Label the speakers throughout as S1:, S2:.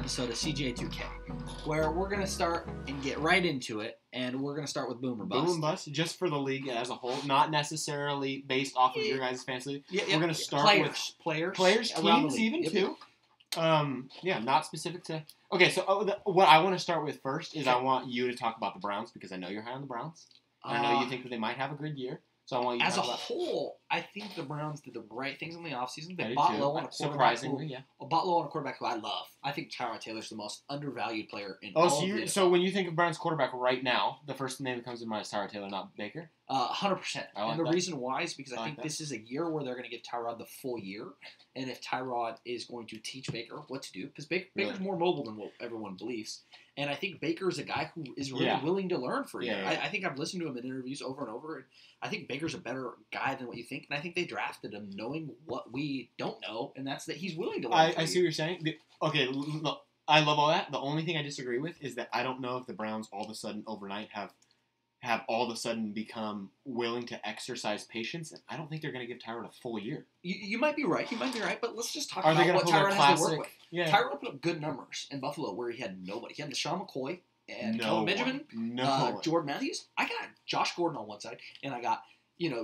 S1: episode of CJ2K, where we're going to start and get right into it, and we're going to start with Boom or Bust.
S2: Boom or Bust, just for the league as a whole, not necessarily based off of your guys' fantasy league. We're going to start with players, teams even, too. Not specific to... Okay, so what I want to start with first is I want you to talk about the Browns, because I know you're high on the Browns. I know you think that they might have a good year. So I want you to talk about...
S1: whole, I think the Browns did the right things in the offseason. They bought low on a quarterback.
S2: Surprisingly,
S1: bought low on a quarterback who I love. I think Tyrod Taylor's the most undervalued player in all of the NFL.
S2: So when you think of Browns quarterback right now, the first name that comes to mind is Tyrod Taylor, not Baker?
S1: 100%. And the reason why is because I think
S2: that.
S1: this is a year where they're going to give Tyrod the full year. And if Tyrod is going to teach Baker what to do, because Baker's more mobile than what everyone believes. And I think Baker's a guy who is really willing to learn for a year. I think I've listened to him in interviews over and over, and I think Baker's a better guy than what you think. And I think they drafted him knowing what we don't know, and that's that he's willing to learn.
S2: I see what you're saying. Look, I love all that. The only thing I disagree with is that I don't know if the Browns all of a sudden overnight have all of a sudden become willing to exercise patience. And I don't think they're going to give Tyrod a full year.
S1: You might be right. But let's just talk about what Tyrod has to work with.
S2: Yeah.
S1: Tyrod put up good numbers in Buffalo where he had nobody. He had LaShawn McCoy and Kelvin Benjamin, Jordan Matthews. I got Josh Gordon on one side, and I got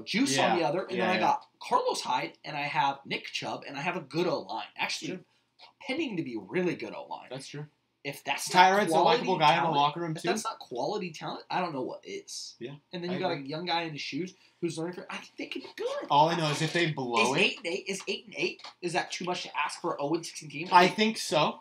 S1: Juice on the other, and then I got Carlos Hyde, and I have Nick Chubb, and I have a good O-line. Actually, pending to be really good O-line.
S2: That's true.
S1: If that's
S2: Tyrod's a likable guy
S1: talent,
S2: in the locker room, too.
S1: If that's not quality talent, I don't know what is.
S2: Yeah.
S1: And then you got a young guy in his shoes who's learning for. I think they could be good.
S2: All I know is if they blow
S1: it. Is 8-8? Is that too much to ask for an 0-16 team?
S2: I think so.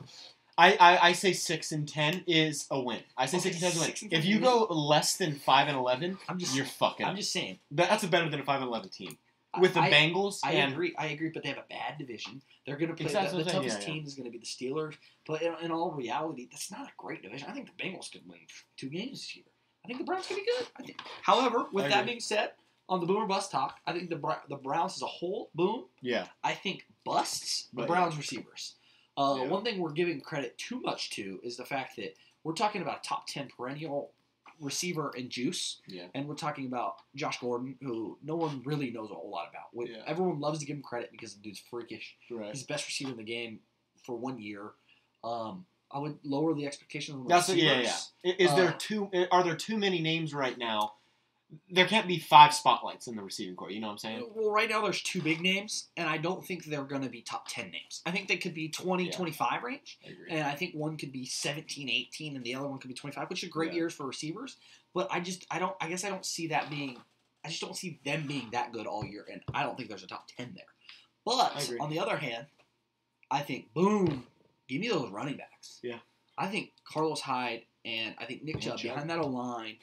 S2: I say 6-10 is a win. I say 6-10 is a win. If you go less than 5-11, you're fucking.
S1: I'm just saying
S2: that's better than a 5-11 team. With the Bengals,
S1: I agree, but they have a bad division. They're going to play the toughest team is going to be the Steelers. But in all reality, that's not a great division. I think the Bengals could win 2 games this year. I think the Browns could be good. However, with that being said, on the Boom or Bust talk, I think the Browns as a whole, boom.
S2: Yeah.
S1: I think busts the Browns receivers. One thing we're giving credit too much to is the fact that we're talking about a top 10 perennial receiver in Juice, and we're talking about Josh Gordon, who no one really knows a whole lot about. Everyone loves to give him credit because the dude's freakish. Right. He's the best receiver in the game for 1 year. I would lower the expectations on the receivers.
S2: Are there too many names right now? There can't be 5 spotlights in the receiving corps. You know what I'm saying?
S1: Well, right now there's 2 big names, and I don't think they're going to be top 10 names. I think they could be 20, 25 range.
S2: I agree.
S1: And I think one could be 17, 18, and the other one could be 25, which are great years for receivers. But I don't see that being. I just don't see them being that good all year, and I don't think there's a top 10 there. But on the other hand, I think give me those running backs.
S2: Yeah.
S1: I think Carlos Hyde and I think Nick Chubb behind that O-line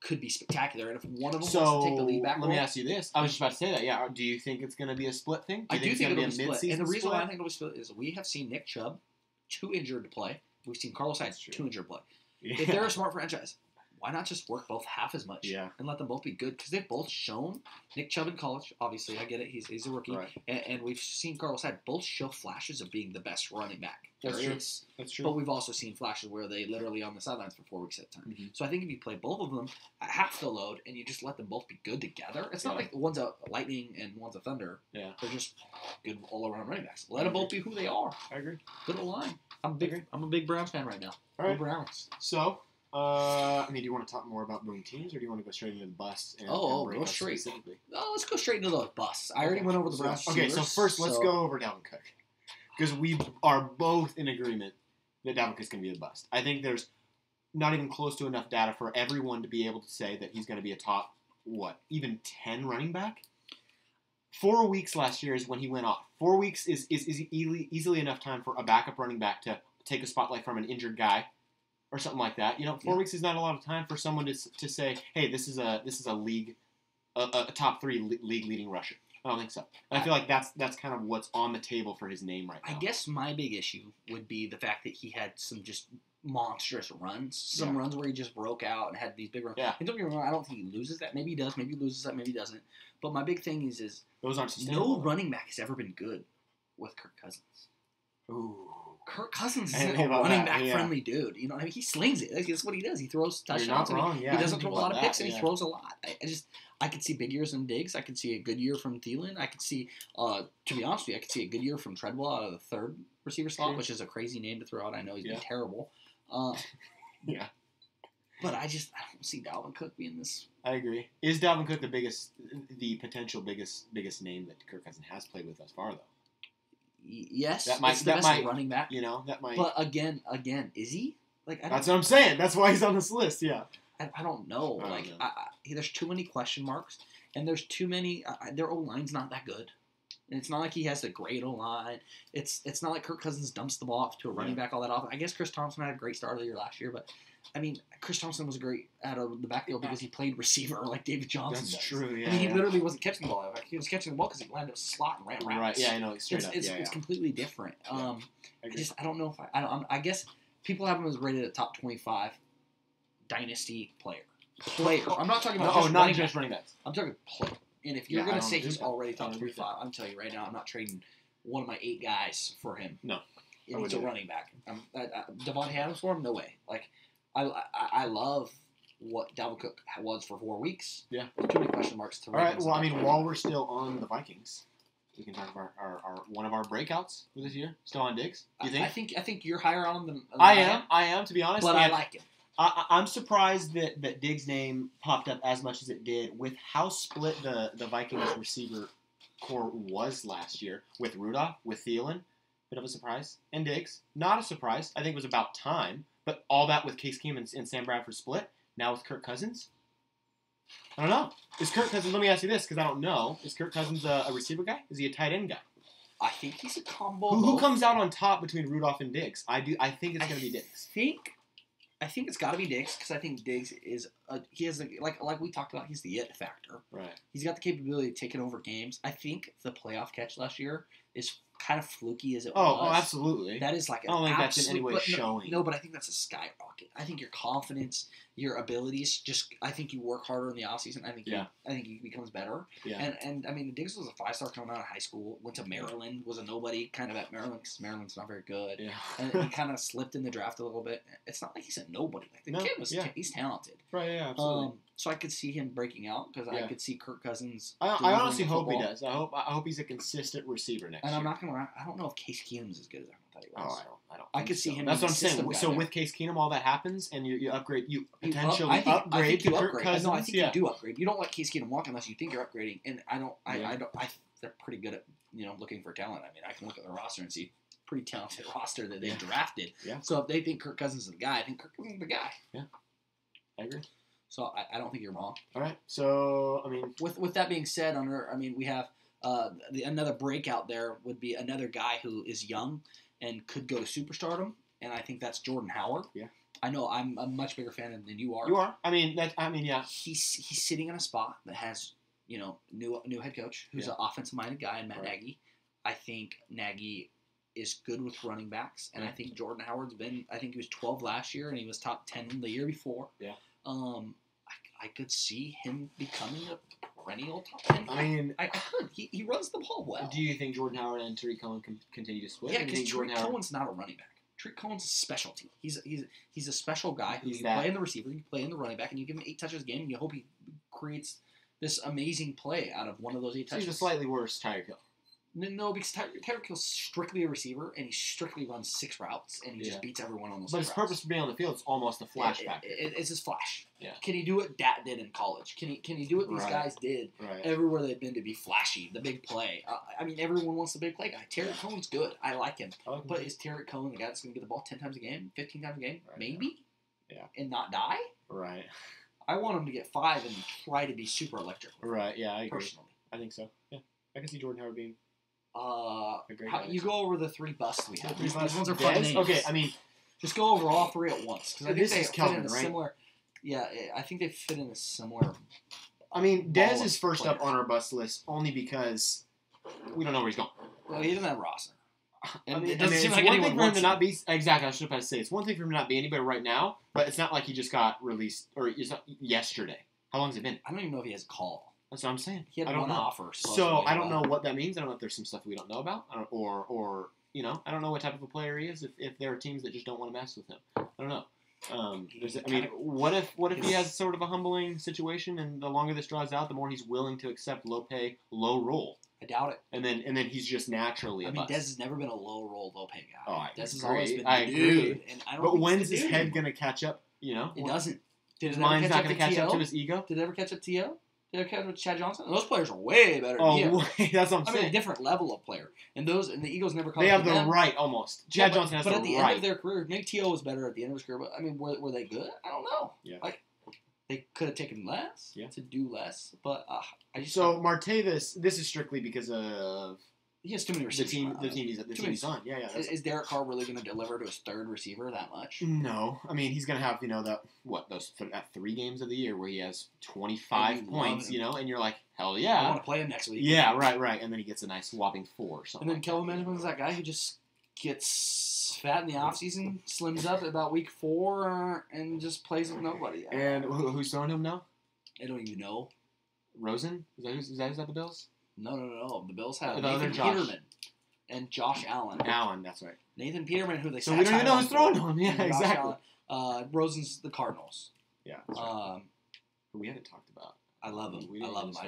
S1: could be spectacular, and if one of them wants to take the lead back,
S2: let me ask you this. I was just about to say that. Yeah, do you think it's going to be a split thing?
S1: I do think it'll be split. And the reason why I think it'll be split is we have seen Nick Chubb too injured to play. We've seen Carlos Hyde too injured to play. Yeah. If they're a smart franchise, why not just work both half as much and let them both be good? Because they've both shown Nick Chubb in college. Obviously, I get it. He's a rookie, and we've seen Carlos Hyde both show flashes of being the best running back. That's true. But we've also seen flashes where they literally on the sidelines for 4 weeks at a time. Mm-hmm. So I think if you play both of them at half the load and you just let them both be good together, it's not like one's a lightning and one's a thunder. Yeah, they're just good all around running backs. Let them both be who they are.
S2: I agree.
S1: Good line. I'm a big Browns fan right now.
S2: All right,
S1: Browns.
S2: So. Do you want to talk more about boom teams, or do you want to go straight into the busts? And
S1: go straight. No, let's go straight into the busts. I already went over the Browns.
S2: Okay, so first let's go over Dalvin Cook, because we are both in agreement that Dalvin Cook's going to be a bust. I think there's not even close to enough data for everyone to be able to say that he's going to be a top, even 10 running back? 4 weeks last year is when he went off. 4 weeks is easily enough time for a backup running back to take a spotlight from an injured guy. Or something like that. 4 weeks is not a lot of time for someone to say, "Hey, this is a league, a top 3 league leading rusher." I don't think so. And I feel like that's kind of what's on the table for his name right now.
S1: I guess my big issue would be the fact that he had some just monstrous runs, some runs where he just broke out and had these big runs. Yeah. And don't get me wrong, I don't think he loses that. Maybe he does. Maybe he loses that. Maybe he doesn't. But my big thing is
S2: those aren't sustainable.
S1: No running back has ever been good with Kirk Cousins.
S2: Ooh.
S1: Kirk Cousins isn't a running back friendly dude. You know, I mean, he slings it. That's what he does. He throws touchdowns.
S2: You're not wrong.
S1: He doesn't throw a lot of picks, and he throws a lot. I could see big years from Diggs. I could see a good year from Thielen. I could see, to be honest with you, I could see a good year from Treadwell out of the third receiver slot, which is a crazy name to throw out. I know he's been terrible.
S2: Yeah.
S1: But I don't see Dalvin Cook being this.
S2: I agree. Is Dalvin Cook the potential biggest name that Kirk Cousins has played with thus far, though?
S1: Yes, it's the best running back.
S2: You know, that might.
S1: But again, is he?
S2: That's what I'm saying. That's why he's on this list. Yeah.
S1: I don't know. There's too many question marks, and there's too many. Their O-line's not that good. And it's not like he has a great O-line. It's not like Kirk Cousins dumps the ball off to a running back all that often. I guess Chris Thompson had a great start of the year last year, but I mean, Chris Thompson was great out of the backfield because he played receiver like David Johnson does.
S2: That's true, yeah.
S1: I mean, he literally wasn't catching the ball. He was catching the ball because he landed a slot and ran routes.
S2: Right, yeah, I know.
S1: It's completely different. I don't know if I guess people have him as rated a top 25 dynasty player. I'm not talking about just running backs. I'm talking player. And if you're going to say he's already top 25, I'm telling you right now, I'm not trading one of my 8 guys for him.
S2: No.
S1: And he's a running back. Devontae Adams for him? No way. I love what Dalvin Cook was for 4 weeks.
S2: Yeah.
S1: Too many question marks to
S2: All right, well, I mean, while we're still on the Vikings, we can talk about our one of our breakouts for this year. Still on Diggs. Do you think?
S1: I think you're higher on him than
S2: I am, to be honest.
S1: But I like him.
S2: I'm surprised that Diggs' name popped up as much as it did with how split the Vikings receiver core was last year with Rudolph, with Thielen. Bit of a surprise. And Diggs, not a surprise. I think it was about time. But all that with Case Keenum and Sam Bradford split. Now with Kirk Cousins. I don't know. Is Kirk Cousins, let me ask you this because I don't know. Is Kirk Cousins a receiver guy? Is he a tight end guy?
S1: I think he's a combo.
S2: Who comes out on top between Rudolph and Diggs? I think it's going to be Diggs.
S1: I think it's got to be Diggs because I think Diggs is like we talked about. He's the it factor.
S2: Right.
S1: He's got the capability of taking over games. I think the playoff catch last year is kind of fluky as it was.
S2: Oh, absolutely.
S1: That is like an
S2: I don't think
S1: absolute,
S2: that's in any way showing.
S1: No, but I think that's a skyrocket. I think your confidence, your abilities, I think you work harder in the offseason. I think he becomes better.
S2: Yeah.
S1: And I mean, Diggs was a 5-star coming out of high school. Went to Maryland, was a nobody kind of at Maryland because Maryland's not very good.
S2: Yeah.
S1: And he kind of slipped in the draft a little bit. It's not like he's a nobody. Like the kid was, he's talented.
S2: Right. Yeah. Absolutely.
S1: So I could see him breaking out because I could see Kirk Cousins.
S2: I honestly hope he does. I hope he's a consistent receiver next year.
S1: And I'm not gonna. I don't know if Case Keenum's as good as I thought he was.
S2: I don't.
S1: I could see him.
S2: That's what I'm saying. So with Case Keenum, all that happens, and you upgrade. You potentially upgrade to Kirk Cousins.
S1: No, I think you do upgrade. You don't let Case Keenum walk unless you think you're upgrading. And I don't. They're pretty good at looking for talent. I mean, I can look at the roster and see pretty talented roster that they drafted.
S2: Yeah.
S1: So if they think Kirk Cousins is the guy, I think Kirk Cousins is the guy.
S2: Yeah. I agree.
S1: So I don't think you're wrong.
S2: All right. So I mean,
S1: with that being said, we have another breakout there would be another guy who is young and could go to superstardom, and I think that's Jordan Howard.
S2: Yeah.
S1: I know I'm a much bigger fan than you are.
S2: You are. Yeah.
S1: He's sitting in a spot that has new head coach who's an offensive minded guy in Matt Nagy. I think Nagy is good with running backs, and I think Jordan Howard's been. I think he was 12 last year, and he was top 10 the year before.
S2: Yeah.
S1: I could see him becoming a perennial top 10.
S2: I mean,
S1: I could. He runs the ball well.
S2: Do you think Jordan Howard and Tariq Cohen can continue to split?
S1: Yeah, because Tariq Cohen's not a running back. Tariq Cohen's a specialty. He's a special guy who you play in the receiver, you play in the running back, and you give him 8 touches a game, and you hope he creates this amazing play out of one of those 8 touches.
S2: He's a slightly worse Tyreek Hill.
S1: No, because Tyreek Hill's strictly a receiver, and he strictly runs 6 routes, and he just beats everyone on those 6 routes.
S2: But his purpose for being on the field is almost a flashback.
S1: It's his flash.
S2: Yeah.
S1: Can he do what Dat did in college? Can he do what these guys did everywhere they've been to be flashy, the big play? Everyone wants the big play guy. Tariq Cohen's good. I like him. But is Tariq Cohen the guy that's going to get the ball 10 times a game, 15 times a game? Right. Maybe?
S2: Yeah.
S1: And not die?
S2: Right.
S1: I want him to get 5 and try to be super electric.
S2: Right, yeah, I agree.
S1: Personally.
S2: I think so. Yeah. I can see Jordan Howard being
S1: you go over the 3 busts we have. These ones are fun names.
S2: Okay,
S1: just go over all 3 at once because I think they fit in a
S2: right?
S1: similar. Yeah, I think they fit in a similar.
S2: Dez is first up on our bust list only because we don't know where he's going.
S1: Well, he doesn't have a roster.
S2: It doesn't seem like one thing for him to not be exactly. I should have say it's one thing for him to not be anybody right now, but it's not like he just got released or it's not yesterday. How long has it been?
S1: I don't even know if he has a call.
S2: That's what I'm saying.
S1: He had one offer.
S2: So I don't know what that means. I don't know if there's some stuff we don't know about, or You know, I don't know what type of a player he is. If there are teams that just don't want to mess with him, I don't know. What if he has sort of a humbling situation, and the longer this draws out, the more he's willing to accept low pay, low roll.
S1: I doubt it.
S2: And then he's just naturally a bust.
S1: Dez has never been a low roll, low pay guy.
S2: Oh,
S1: Dez has always been
S2: I agree.
S1: And I don't
S2: but
S1: think
S2: when's his head going to catch up, you know?
S1: It doesn't.
S2: His mind's not going to catch up to his ego?
S1: Did it ever catch up to T.O.? Did it ever catch up to Chad Johnson? Those players are way better than
S2: that's what I'm saying.
S1: A different level of player. And the Eagles never caught up
S2: to them. They have
S1: the
S2: right, almost. Chad Johnson has the right. But at the end
S1: of their career, maybe T.O. was better at the end of his career, but, were they good? I don't know.
S2: Yeah.
S1: They could have taken less to do less, but
S2: So Martavis, this is strictly because of
S1: he has too many receivers.
S2: The team he's on. Yeah.
S1: Is Derek Carr really going to deliver to his third receiver that much?
S2: No, he's going to have those 3 games of the year where he has 25 points, and you're like, hell yeah,
S1: I want to play him next week.
S2: Yeah, right, and then he gets a nice whopping 4 or something.
S1: And then Kelvin Benjamin's that guy who just gets fat in the offseason, slims up at about week 4, and just plays with nobody.
S2: And who's throwing him now?
S1: I don't even know.
S2: Rosen? Is that the Bills?
S1: No. The Bills have Nathan Peterman and Josh Allen.
S2: Allen, that's right.
S1: Nathan Peterman, who they
S2: so we don't even know who's throwing him. Yeah, exactly.
S1: Rosen's the Cardinals.
S2: Yeah. Right. Who we haven't talked about.
S1: I love him.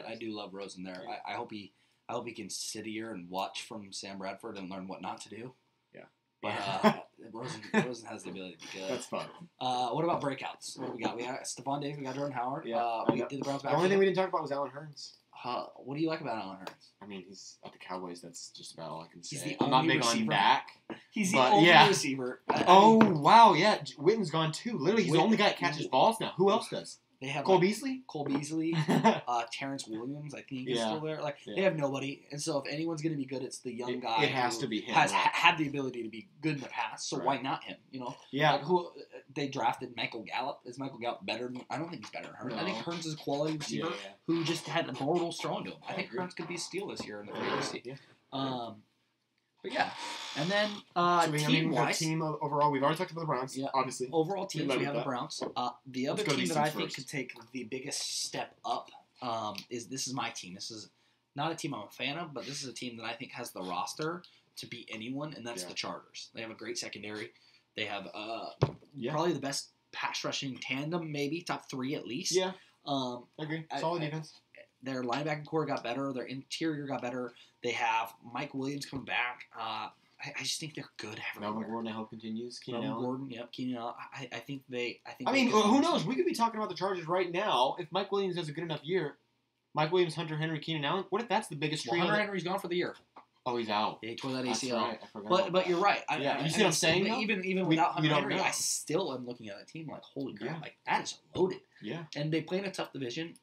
S1: I do love Rosen there. Yeah. I hope he can sit here and watch from Sam Bradford and learn what not to do.
S2: Yeah.
S1: But Rosen has the ability to be good.
S2: That's fun.
S1: what about breakouts? What we got? We got Stephon Diggs. We got Jordan Howard.
S2: Yeah.
S1: We did the Browns back.
S2: The only thing we didn't talk about was Allen Hurns.
S1: What do you like about Allen Hurns?
S2: He's at the Cowboys. That's just about all I can say.
S1: I'm
S2: not big on Dak.
S1: He's the only receiver.
S2: Wow, yeah. Witten's gone too. Literally, he's the only guy that catches balls now. Who else does?
S1: They have
S2: Cole Beasley,
S1: Terrence Williams. I think he's still there. They have nobody, and so if anyone's going to be good, it's the young guy.
S2: It has to be him.
S1: Has had the ability to be good in the past, so why not him?
S2: Yeah.
S1: Who they drafted Michael Gallup. Is Michael Gallup better? I don't think he's better than Hurns. No. I think Hurns is a quality receiver who just had mortals thrown to him. I think Hurns could be a steal this year in the free agency.
S2: Yeah.
S1: But yeah, and then
S2: team-wise, team overall, we've already talked about the Browns. Yeah. Obviously,
S1: overall teams we have the Browns. The other team that I think could take the biggest step up is my team. This is not a team I'm a fan of, but this is a team that I think has the roster to beat anyone, and that's the Chargers. They have a great secondary. They have probably the best pass rushing tandem, maybe top 3 at least.
S2: Yeah, I agree. Solid defense.
S1: Their linebacking core got better. Their interior got better. They have Mike Williams coming back. I just think they're good everywhere.
S2: Melvin Gordon, I hope, continues.
S1: Keenan Allen. Keenan Allen. I think they.
S2: Who knows? We could be talking about the Chargers right now. If Mike Williams has a good enough year, Mike Williams, Hunter Henry, Keenan Allen. What if that's the biggest trio?
S1: Hunter Henry's gone for the year.
S2: Oh, he's out.
S1: Yeah, he tore that ACL.
S2: Right. I forgot.
S1: But you're right.
S2: You see what I'm saying?
S1: Even without Hunter Henry, I still am looking at that team like, holy crap, that is loaded.
S2: Yeah.
S1: And they play in a tough division.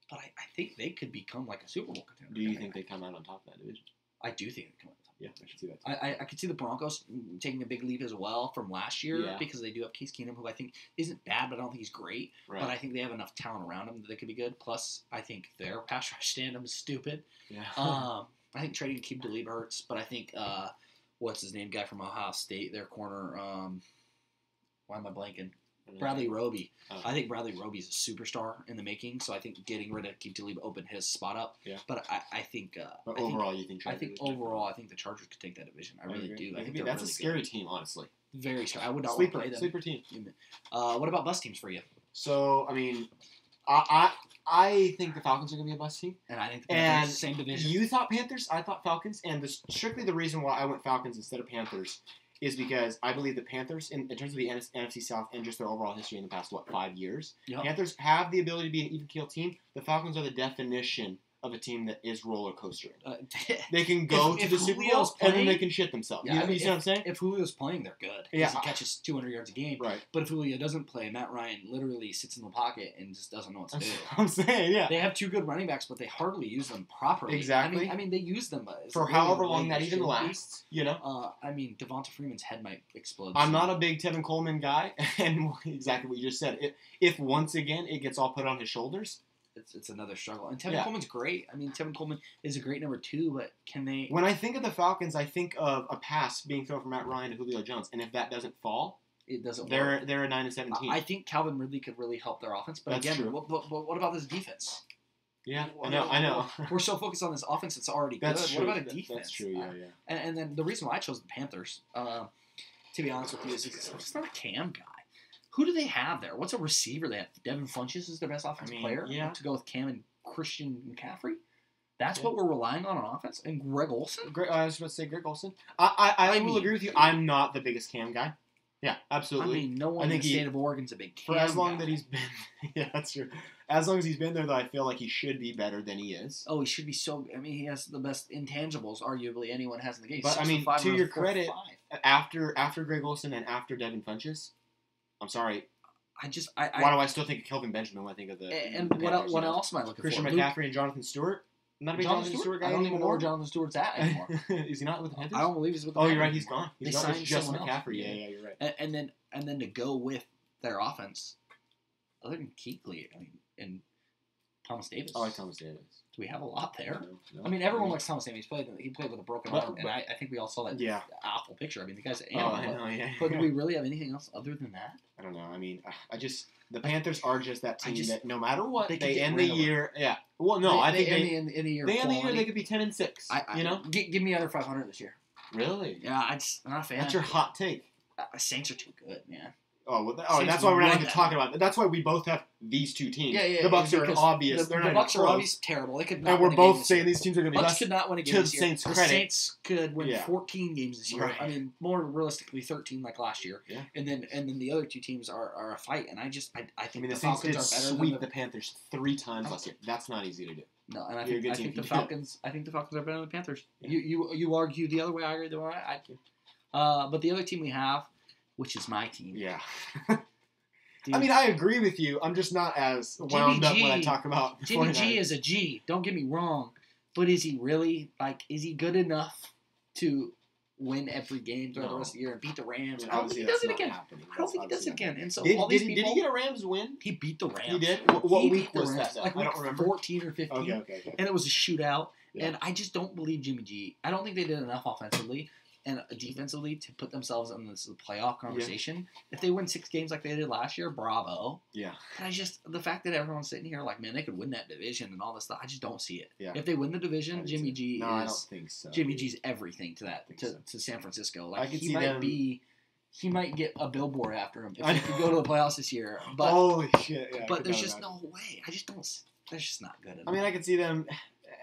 S1: But I think they could become like a Super Bowl contender.
S2: Do you think they come out on top of that division?
S1: I do think they come out on top.
S2: Yeah, I can see that.
S1: I could see the Broncos taking a big leap as well from last year because they do have Case Keenum, who I think isn't bad, but I don't think he's great. Right. But I think they have enough talent around him that they could be good. Plus, I think their pass rush tandem is stupid.
S2: Yeah.
S1: I think trading Keem DeLeave hurts, but I think what's his name, guy from Ohio State, their corner. Why am I blanking? Bradley Roby. Oh. I think Bradley Roby is a superstar in the making, so I think getting rid of Keem DeLeave opened his spot up.
S2: Yeah.
S1: But I think.
S2: But overall, you think?
S1: I think overall, I think the Chargers could take that division. I really do. I think
S2: that's a scary team, honestly.
S1: Very scary. I would not want to play them.
S2: Sleeper team.
S1: What about bust teams for you?
S2: So I think the Falcons are going to be a bust team.
S1: And I think the Panthers, same division.
S2: You thought Panthers, I thought Falcons, and strictly the reason why I went Falcons instead of Panthers is because I believe the Panthers, in terms of the NFC South and just their overall history in the past, 5 years, Panthers have the ability to be an even-keel team. The Falcons are the definition of a team that is roller coastering. They can go to the Super Bowl and then they can shit themselves. Yeah, you see what I'm saying?
S1: If Julio's playing, they're good. Because he catches 200 yards a game.
S2: Right.
S1: But if Julio doesn't play, Matt Ryan literally sits in the pocket and just doesn't know what to do.
S2: I'm saying, yeah.
S1: They have 2 good running backs, but they hardly use them properly.
S2: Exactly.
S1: I mean they use them
S2: for however long that even lasts.
S1: Devonta Freeman's head might explode.
S2: I'm not a big Tevin Coleman guy, and exactly what you just said. If once again it gets all put on his shoulders,
S1: it's another struggle. And Tevin Coleman's great. I mean, Tevin Coleman is a great number 2, but can they...
S2: When I think of the Falcons, I think of a pass being thrown from Matt Ryan to Julio Jones, and if that doesn't fall,
S1: it doesn't
S2: work. They're a 9-17 team.
S1: I think Calvin Ridley could really help their offense, but
S2: That's
S1: again,
S2: true.
S1: what about this defense?
S2: Yeah, I know.
S1: We're so focused on this offense that's already good.
S2: True.
S1: What about a defense?
S2: That's true, yeah.
S1: And then the reason why I chose the Panthers, to be honest with you, is it's just not a Cam guy. Who do they have there? What's a receiver they have? Devin Funchess is their best offensive player to go with Cam and Christian McCaffrey? That's what we're relying on offense? And Greg Olsen?
S2: I was about to say Greg Olsen. I will agree with you. I'm not the biggest Cam guy. Yeah, absolutely.
S1: I mean, no one in the state of Oregon's a big Cam
S2: for as long
S1: guy.
S2: that he's been. Yeah, that's true. As long as he's been there, though, I feel like he should be better than he is.
S1: Oh, he should be so. I mean, he has the best intangibles, arguably, anyone has in the game.
S2: But I mean, to your credit, after Greg Olsen and after Devin Funchess, I'm sorry. Why do I still think of Kelvin Benjamin when I think of the?
S1: And what else am I looking
S2: Christian
S1: for?
S2: Christian McCaffrey and Jonathan Stewart. Not a big Jonathan Stewart guy.
S1: I don't even know where Jonathan Stewart's at anymore.
S2: Is he not with the Panthers?
S1: I don't believe he's with the
S2: Panthers.
S1: Panthers.
S2: Oh, you're right. He's gone. He's gone. It's just McCaffrey.
S1: Else.
S2: Yeah, you're right.
S1: And then to go with their offense, other than Kuechly, and Thomas Davis.
S2: I like Thomas Davis.
S1: Do we have a lot there?
S2: No.
S1: I mean, everyone likes Thomas Davis. He played with a broken arm, and I think we all saw that awful picture. I mean, the guy's an animal.
S2: I know, yeah.
S1: But do we really have anything else other than that?
S2: I don't know. I mean, the Panthers are just that team that no matter what,
S1: they
S2: end the year. Yeah. Well, no, I think
S1: they end the year.
S2: They end the year. They could be 10-6. You know,
S1: give me under 500 this year.
S2: Really?
S1: Yeah, I'm not a fan.
S2: That's your hot take.
S1: Saints are too good, man.
S2: That's why we're not even talking about it. That's why we both have these two teams.
S1: Yeah.
S2: The Bucs are obvious.
S1: The Bucs are obviously terrible. They could not.
S2: And we're both saying these teams are going to be
S1: Bucs could not win a game this year.
S2: Saints
S1: the Saints could win 14 games this year.
S2: Right.
S1: I mean, more realistically, 13 like last year.
S2: Yeah.
S1: And then the other two teams are a fight. And I think
S2: the
S1: Falcons
S2: Saints
S1: are better.
S2: Sweep the Panthers 3 times last year. That's not easy to do.
S1: No, and I think the Falcons. I think the Falcons are better than the Panthers. Yeah. You argue the other way. I agree the way I do. But the other team we have, which is my team.
S2: Yeah. I mean, I agree with you. I'm just not as wound up when I talk about
S1: Jimmy G is a G. Don't get me wrong. But is he really, is he good enough to win every game throughout the rest of the year and beat the Rams? I don't think he does it again. And so
S2: did he get a Rams win?
S1: He beat the Rams.
S2: He did? What week was that?
S1: I don't remember. 14 or 15.
S2: Okay.
S1: And it was a shootout. Yeah. And I just don't believe Jimmy G. I don't think they did enough offensively and defensively to put themselves in this playoff conversation. Yeah. If they win 6 games like they did last year, bravo.
S2: Yeah.
S1: And the fact that everyone's sitting here man, they could win that division and all this stuff, I just don't see it.
S2: Yeah.
S1: If they win the division, Jimmy G
S2: I don't think so.
S1: Jimmy G's everything to that to San Francisco.
S2: I can
S1: he might get a billboard after him if he could go to the playoffs this year. But
S2: holy shit! Yeah,
S1: but there's just no way. I just don't. They're just not good enough.
S2: I mean, I can see them.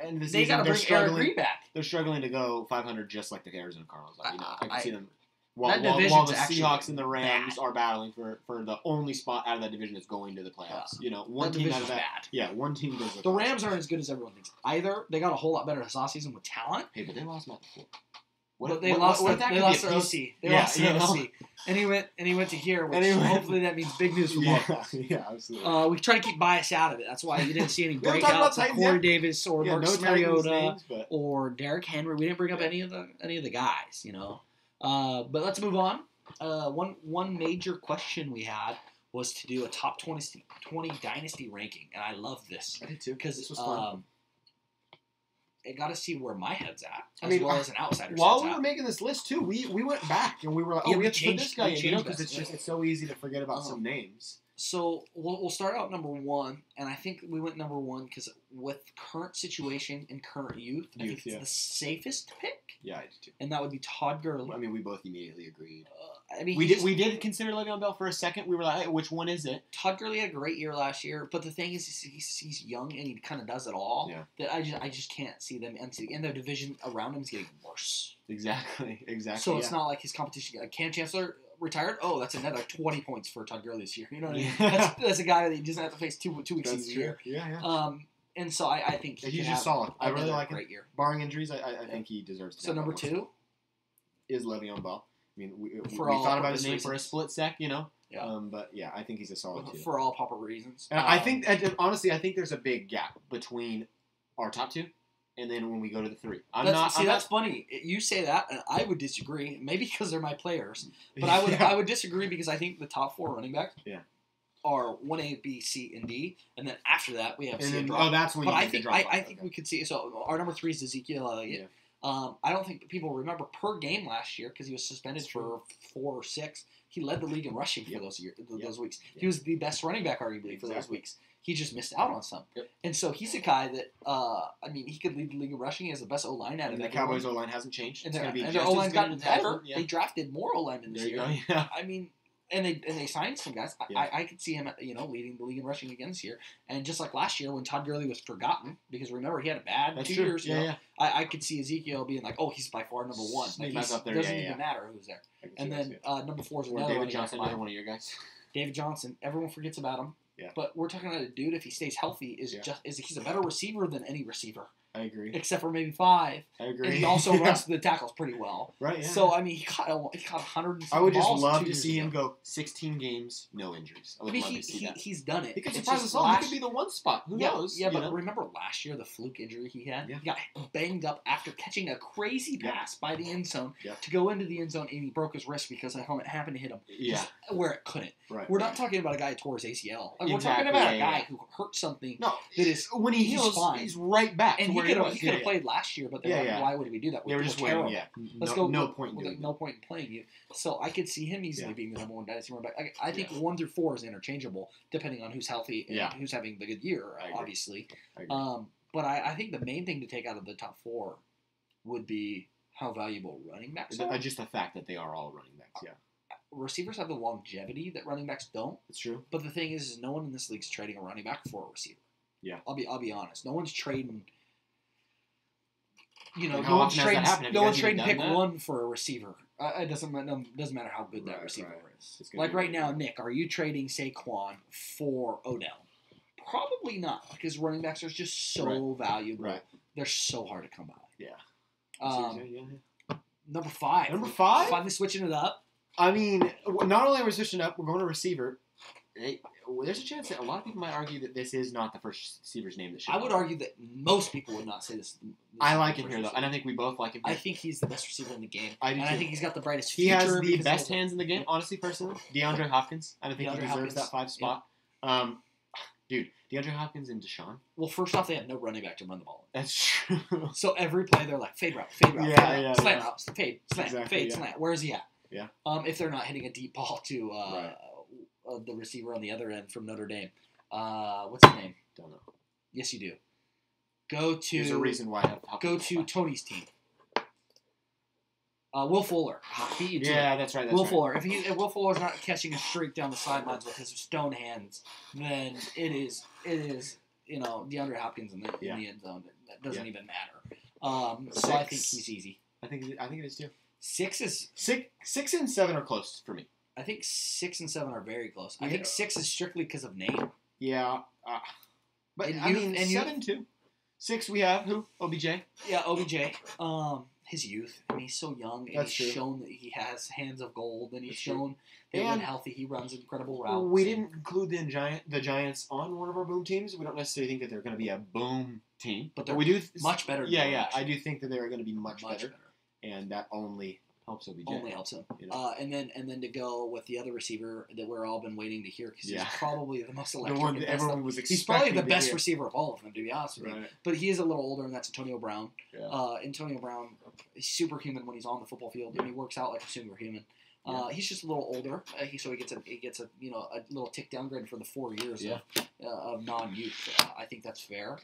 S2: And
S1: they got to bring Eric Green back.
S2: They're struggling to go 500 just like the Arizona Cardinals. I can see them. While the Seahawks and the Rams are battling for the only spot out of that division that's going to the playoffs. One team out of that. Bad. Yeah, one team does.
S1: The Rams aren't as good as everyone thinks. Either they got a whole lot better this offseason with talent.
S2: Hey, but they lost Matt before.
S1: They lost their OC. They lost their OC. And he went to here, which hopefully that means big news for Marcus.
S2: Yeah, absolutely.
S1: We try to keep bias out of it. That's why you didn't see any breakouts of Corey Davis or Marcus Mariota or Derrick Henry. We didn't bring up any of the guys, But let's move on. One major question we had was to do a top 20 dynasty ranking, and I love this.
S2: I did too.
S1: Because
S2: this was fun.
S1: I got to see where my head's at, as well as an outsider's
S2: while we were making this list too, we went back and we were like, we have to put this guy in, because it's so easy to forget about some names.
S1: So we'll start out number 1, and I think we went number 1 because with current situation and current youth, I think it's the safest pick.
S2: Yeah, I do too.
S1: And that would be Todd Gurley.
S2: I mean, we both immediately agreed.
S1: We
S2: did consider Le'Veon Bell for a second. We were like, hey, which one is it?
S1: Todd Gurley had a great year last year, but the thing is, he's young and he kind of does it all.
S2: Yeah.
S1: That I just can't see them, and their division around him is getting worse.
S2: Exactly.
S1: So it's not like his competition. Cam Chancellor retired. Oh, that's another 20 points for Todd Gurley this year. You know what I mean? That's a guy that he doesn't have to face two weeks this year.
S2: Yeah.
S1: And so I think
S2: he's just solid. I really like him.
S1: Great year.
S2: Barring injuries, I think he deserves to.
S1: So number 2
S2: is Le'Veon Bell. I mean, we
S1: thought
S2: about his name for a split sec, Yeah. But yeah, I think he's a solid 2.
S1: For all proper reasons.
S2: And I think, honestly, there's a big gap between our top 2 and then when we go to the 3.
S1: That's funny. You say that, and I would disagree. Maybe because they're my players, but I would disagree because I think the top 4 running backs.
S2: Yeah.
S1: Are 1A, B, C, and D, and then after that we have C and
S2: drop.
S1: Oh,
S2: that's when. But
S1: I think we could see. So our number 3 is Ezekiel Elliott. Yeah. I don't think people remember per game last year because he was suspended for 4 or 6. He led the league in rushing for those weeks. Yeah. He was the best running back arguably for those weeks. He just missed out on some.
S2: Yep.
S1: And so he's a guy that, he could lead the league in rushing. He has the best O-line out of
S2: the Cowboys O-line hasn't changed.
S1: And their O-line's gotten better.
S2: Yeah.
S1: They drafted more O-linemen this year.
S2: Yeah.
S1: And they signed some guys.
S2: Yeah.
S1: I could see him, leading the league in rushing again this year. And just like last year when Todd Gurley was forgotten, because remember, he had a bad 2 years ago.
S2: Yeah.
S1: I could see Ezekiel being like, oh, he's by far number one. Like,
S2: up there.
S1: Doesn't even matter who's there. And then number 4 is another
S2: David Johnson, another one of your guys.
S1: David Johnson. Everyone forgets about him.
S2: Yeah.
S1: But we're talking about a dude, if he stays healthy, he's a better receiver than any receiver.
S2: I agree.
S1: Except for maybe 5.
S2: I agree.
S1: And he also runs the tackles pretty well.
S2: Right, yeah.
S1: So, he caught 100 and
S2: I would just
S1: balls
S2: love
S1: 2
S2: to
S1: years
S2: see
S1: ago.
S2: him go 16 games, no injuries. I would love to see that.
S1: He's done it.
S2: He could
S1: It's
S2: surprise
S1: just
S2: us all. He could be the one spot. Who knows?
S1: Yeah, but remember last year, the fluke injury he had?
S2: Yeah.
S1: He got banged up after catching a crazy pass by the end zone
S2: Yep.
S1: to go into the end zone, and he broke his wrist because a helmet happened to hit him.
S2: Yeah.
S1: Where it couldn't.
S2: Right.
S1: We're not talking about a guy who tore his ACL. We're
S2: Exactly,
S1: talking about a guy who hurt something.
S2: No,
S1: that is
S2: when he heals,
S1: fine.
S2: he's right back.
S1: And
S2: to
S1: he
S2: were
S1: could have played last year, but why would we do that?
S2: They were just
S1: terrible.
S2: waiting. Yeah.
S1: Let's
S2: no,
S1: go.
S2: No point in doing
S1: no point in playing you. So I could see him easily being the number 1 dynasty running back. I think 1 through 4 is interchangeable, depending on who's healthy and who's having the good year, obviously.
S2: I agree.
S1: But I think the main thing to take out of the top 4 would be how valuable running backs are.
S2: Just the fact that they are all running backs, yeah.
S1: Receivers have the longevity that running backs don't.
S2: It's true.
S1: But the thing is no one in this league's trading a running back for a receiver.
S2: Yeah.
S1: I'll be honest. No one's trading. No
S2: one's
S1: trading pick 1 for a receiver. It doesn't matter how good that receiver is. Like right now, Nick, are you trading Saquon for Odell? Probably not, because running backs are just so valuable.
S2: Right.
S1: They're so hard to come by.
S2: Yeah.
S1: Number 5.
S2: Number 5?
S1: Finally switching it up.
S2: Not only are we switching up, we're going to receiver. There's a chance that a lot of people might argue that this is not the first receiver's name that should.
S1: I would argue that most people would not say this.
S2: I like him here, though, and I think we both like him here.
S1: I think he's the best receiver in the game.
S2: I do too.
S1: I think he's got the brightest
S2: future. He has the
S1: because
S2: best hands in the game, honestly, personally. DeAndre Hopkins. I don't think he deserves that 5 spot. Yep. Dude, DeAndre Hopkins and Deshaun.
S1: Well, first off, they have no running back to run the ball.
S2: That's true.
S1: So every play, they're like, fade route, slant route, fade, slant, fade, slant. Where is he at?
S2: Yeah.
S1: If they're not hitting a deep ball to the receiver on the other end from Notre Dame. What's his name?
S2: Don't know.
S1: Yes, you do. Go to.
S2: There's a reason why I have Hopkins.
S1: Go to Tony's team. Will Fuller.
S2: That's right.
S1: Will Fuller. If Will Fuller's not catching a streak down the sidelines with his stone hands, then it is DeAndre Hopkins in the end zone. That doesn't even matter. So I think he's easy.
S2: I think it is too.
S1: 6
S2: and 7 are close for me.
S1: I think 6 and 7 are very close. I think 6 is strictly because of name.
S2: Yeah. But and 7 too. 6 we have who? OBJ.
S1: Yeah, OBJ. His youth. He's so young, and he's shown that he has hands of gold, and he's shown that when healthy, he runs incredible routes.
S2: We didn't include the Giants on one of our boom teams. We don't necessarily think that they're going to be a boom team,
S1: but we
S2: do
S1: much better.
S2: I do think that they're going to be much better, and that only helps OBJ.
S1: Only helps him. And then to go with the other receiver that we're all been waiting to hear because he's probably the most electric.
S2: The one that everyone was expecting.
S1: He's probably the best receiver of all of them, to be honest with you.
S2: Right.
S1: But he is a little older, and that's Antonio Brown.
S2: Yeah.
S1: Antonio Brown is superhuman when he's on the football field, and he works out like a superhuman. He's just a little older, so he gets a little tick downgrade for the 4 years of non-youth. I think that's fair.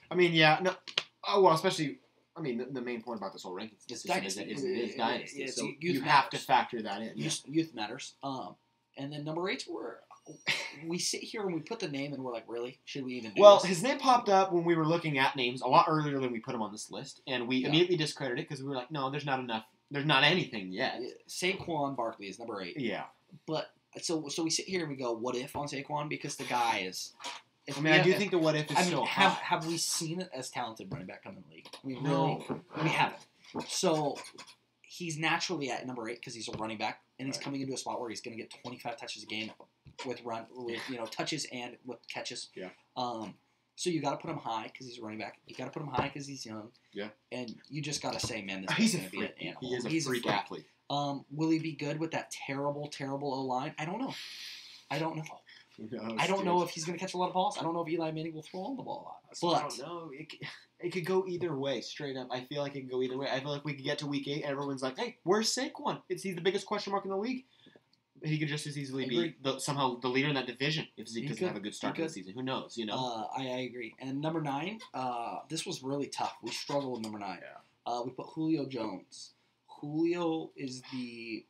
S2: Especially. The main point about this whole ranking system is that it is dynasty. So you have to factor that in.
S1: Youth matters. And then number 8, we sit here and we put the name and we're like, really? Should we even do this?
S2: His name popped up when we were looking at names a lot earlier than we put him on this list. And we immediately discredited it because we were like, no, there's not enough. There's not anything yet.
S1: Saquon Barkley is number 8.
S2: Yeah.
S1: But so we sit here and we go, what if on Saquon? Because the guy is...
S2: I do think the what if is so high.
S1: Have we seen it as talented running back come in the league?
S2: No.
S1: We haven't. So he's naturally at number 8 because he's a running back, and he's coming into a spot where he's going to get 25 touches a game with touches and with catches.
S2: Yeah.
S1: So you got to put him high because he's a running back. You got to put him high because he's young.
S2: Yeah.
S1: And you just got to say, man, this
S2: he's
S1: is going to be an animal.
S2: He is a freak athlete.
S1: Will he be good with that terrible O-line? I don't know. I don't know if he's going to catch a lot of balls. I don't know if Eli Manning will throw on the ball a lot.
S2: But I don't know. It could go either way, straight up. I feel like it could go either way. I feel like we could get to week 8 and everyone's like, hey, where's Saquon? He's the biggest question mark in the league. He could just as easily be somehow the leader in that division if Zeke doesn't have a good start to the season. Who knows?
S1: I agree. And number 9, this was really tough. We struggled with number 9.
S2: Yeah.
S1: We put Julio Jones. Julio is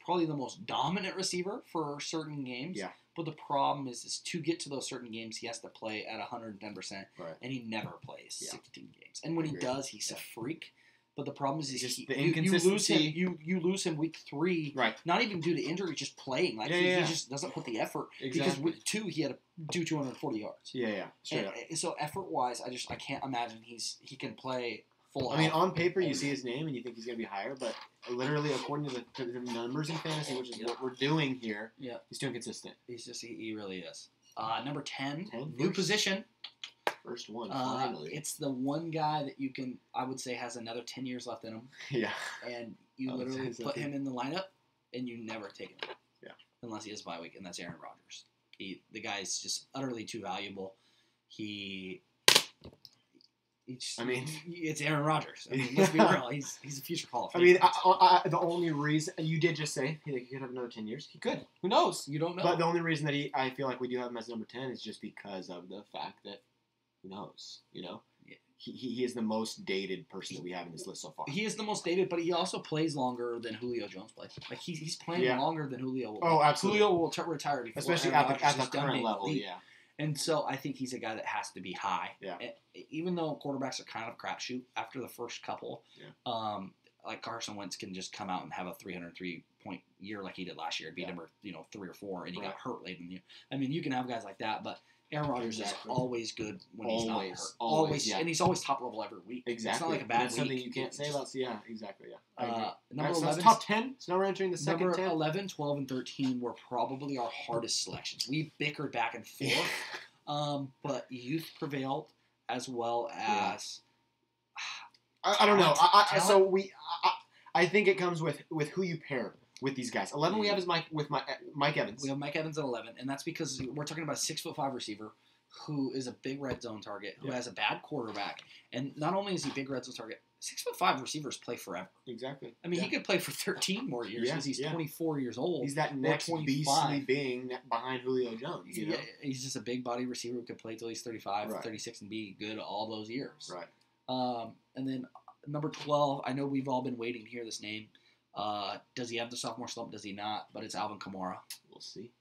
S1: probably the most dominant receiver for certain games.
S2: Yeah.
S1: But the problem is to get to those certain games, he has to play at 110%, and he never plays 16 games. And when he does, he's a freak. But the problem is
S2: just the inconsistency.
S1: You lose him week 3,
S2: right?
S1: Not even due to injury, just playing. Like he just doesn't put the effort.
S2: Exactly.
S1: Because week 2 he had to do 240 yards.
S2: Yeah. Straight up.
S1: So effort wise, I can't imagine he can play full.
S2: I mean, on paper you see his name and you think he's going to be higher, but literally according to the numbers in fantasy, which is what we're doing here, he's too inconsistent.
S1: He really is. Number 10 new position.
S2: First one, finally.
S1: It's the one guy that I would say has another 10 years left in him.
S2: Yeah.
S1: And you literally put him in the lineup, and you never take him.
S2: Yeah.
S1: Unless he has a bye week, and that's Aaron Rodgers. The guy's just utterly too valuable. It's Aaron Rodgers. I mean, let's be real. He's a future Hall of Famer.
S2: I mean, the only reason you did just say he could have another 10 years. He could. Who knows?
S1: You don't know.
S2: But the only reason that I feel like we do have him as number 10 is just because of the fact that who knows? Yeah. He is the most dated person that we have in this list so far.
S1: He is the most dated, but he also plays longer than Julio Jones plays. Like he's playing longer than Julio will.
S2: Oh, absolutely.
S1: Julio will retire before,
S2: especially at the current level. Yeah.
S1: And so I think he's a guy that has to be high.
S2: Yeah.
S1: Even though quarterbacks are kind of crapshoot after the first couple, like Carson Wentz can just come out and have a 303-point year like he did last year, beat number 3 or 4, and he got hurt late in the year. I mean, you can have guys like that, but Aaron Rodgers is always good when he's not hurt. Always, and he's always top level every week.
S2: Exactly.
S1: It's not like a bad week.
S2: That's something you can't say about. Yeah, exactly. Yeah.
S1: Number 11.
S2: So it's top 10. So now we're entering the second 10.
S1: Number 11, 12, and 13 were probably our hardest selections. We bickered back and forth, but youth prevailed as well as.
S2: I don't know. I think it comes with who you pair with these guys. 11 we have is Mike Evans.
S1: We have Mike Evans at 11, and that's because we're talking about a 6'5" receiver who is a big red zone target, who has a bad quarterback, and not only is he a big red zone target, 6'5" receivers play forever.
S2: Exactly.
S1: I mean, he could play for 13 more years because he's 24 years old.
S2: He's that next beastly being behind Julio Jones. You know?
S1: Yeah, he's just a big body receiver who could play till he's 35, 36, and be good all those years.
S2: Right.
S1: And then number 12, I know we've all been waiting to hear this name. Does he have the sophomore slump? Does he not? But it's Alvin Kamara.
S2: We'll see.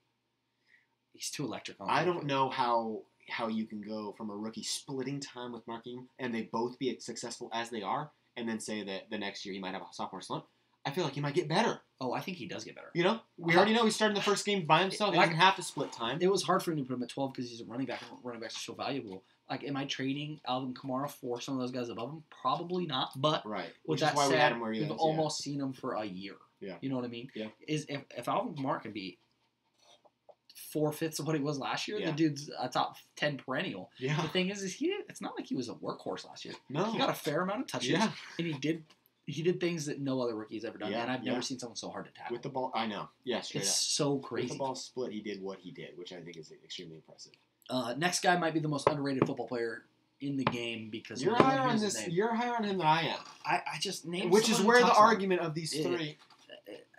S1: He's too electric.
S2: I don't know how you can go from a rookie splitting time with Marking and they both be as successful as they are, and then say that the next year he might have a sophomore slump. I feel like he might get better.
S1: Oh, I think he does get better.
S2: We already know he's starting the first game by himself. He doesn't have to split time.
S1: It was hard for him to put him at 12 because he's a running back, and running backs are so valuable. Like, am I trading Alvin Kamara for some of those guys above him? Probably not. But
S2: which is why we had him where he is.
S1: We've almost seen him for a year.
S2: Yeah.
S1: You know what I mean?
S2: Yeah.
S1: If Alvin Kamara can be 4/5 of what he was last year, the dude's a top 10 perennial.
S2: Yeah.
S1: The thing is it's not like he was a workhorse last year.
S2: No.
S1: He got a fair amount of touches. Yeah. And he did things that no other rookie's ever done. And I've never seen someone so hard to tackle.
S2: With the ball, I know. Yeah, straight up.
S1: It's so crazy.
S2: With the ball split, he did what he did, which I think is extremely impressive.
S1: Next guy might be the most underrated football player in the game because
S2: you're higher on this. You're higher on him than I am.
S1: I just named.
S2: Which is where the argument of these three.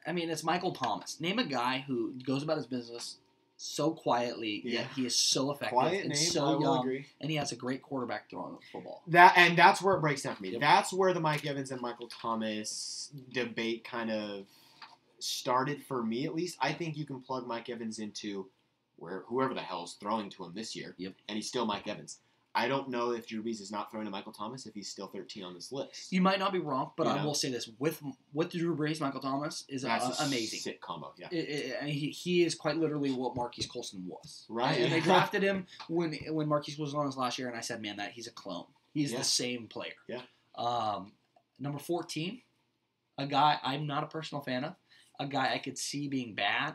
S1: I mean, it's Michael Thomas. Name a guy who goes about his business so quietly, yet he is so effective and so young, and he has a great quarterback throwing the football.
S2: That's where it breaks down for me. Yep. That's where the Mike Evans and Michael Thomas debate kind of started for me, at least. I think you can plug Mike Evans into whoever the hell's throwing to him this year, and he's still Mike Evans. I don't know if Drew Brees is not throwing to Michael Thomas if he's still 13 on this list.
S1: You might not be wrong, but I will say this. With Drew Brees, Michael Thomas is amazing.
S2: Sick combo, yeah.
S1: He is quite literally what Marquise Colston was.
S2: Right.
S1: And they drafted him when Marquise was on his last year, and I said, man, he's a clone. He's the same player.
S2: Yeah.
S1: Number 14, a guy I'm not a personal fan of, a guy I could see being bad,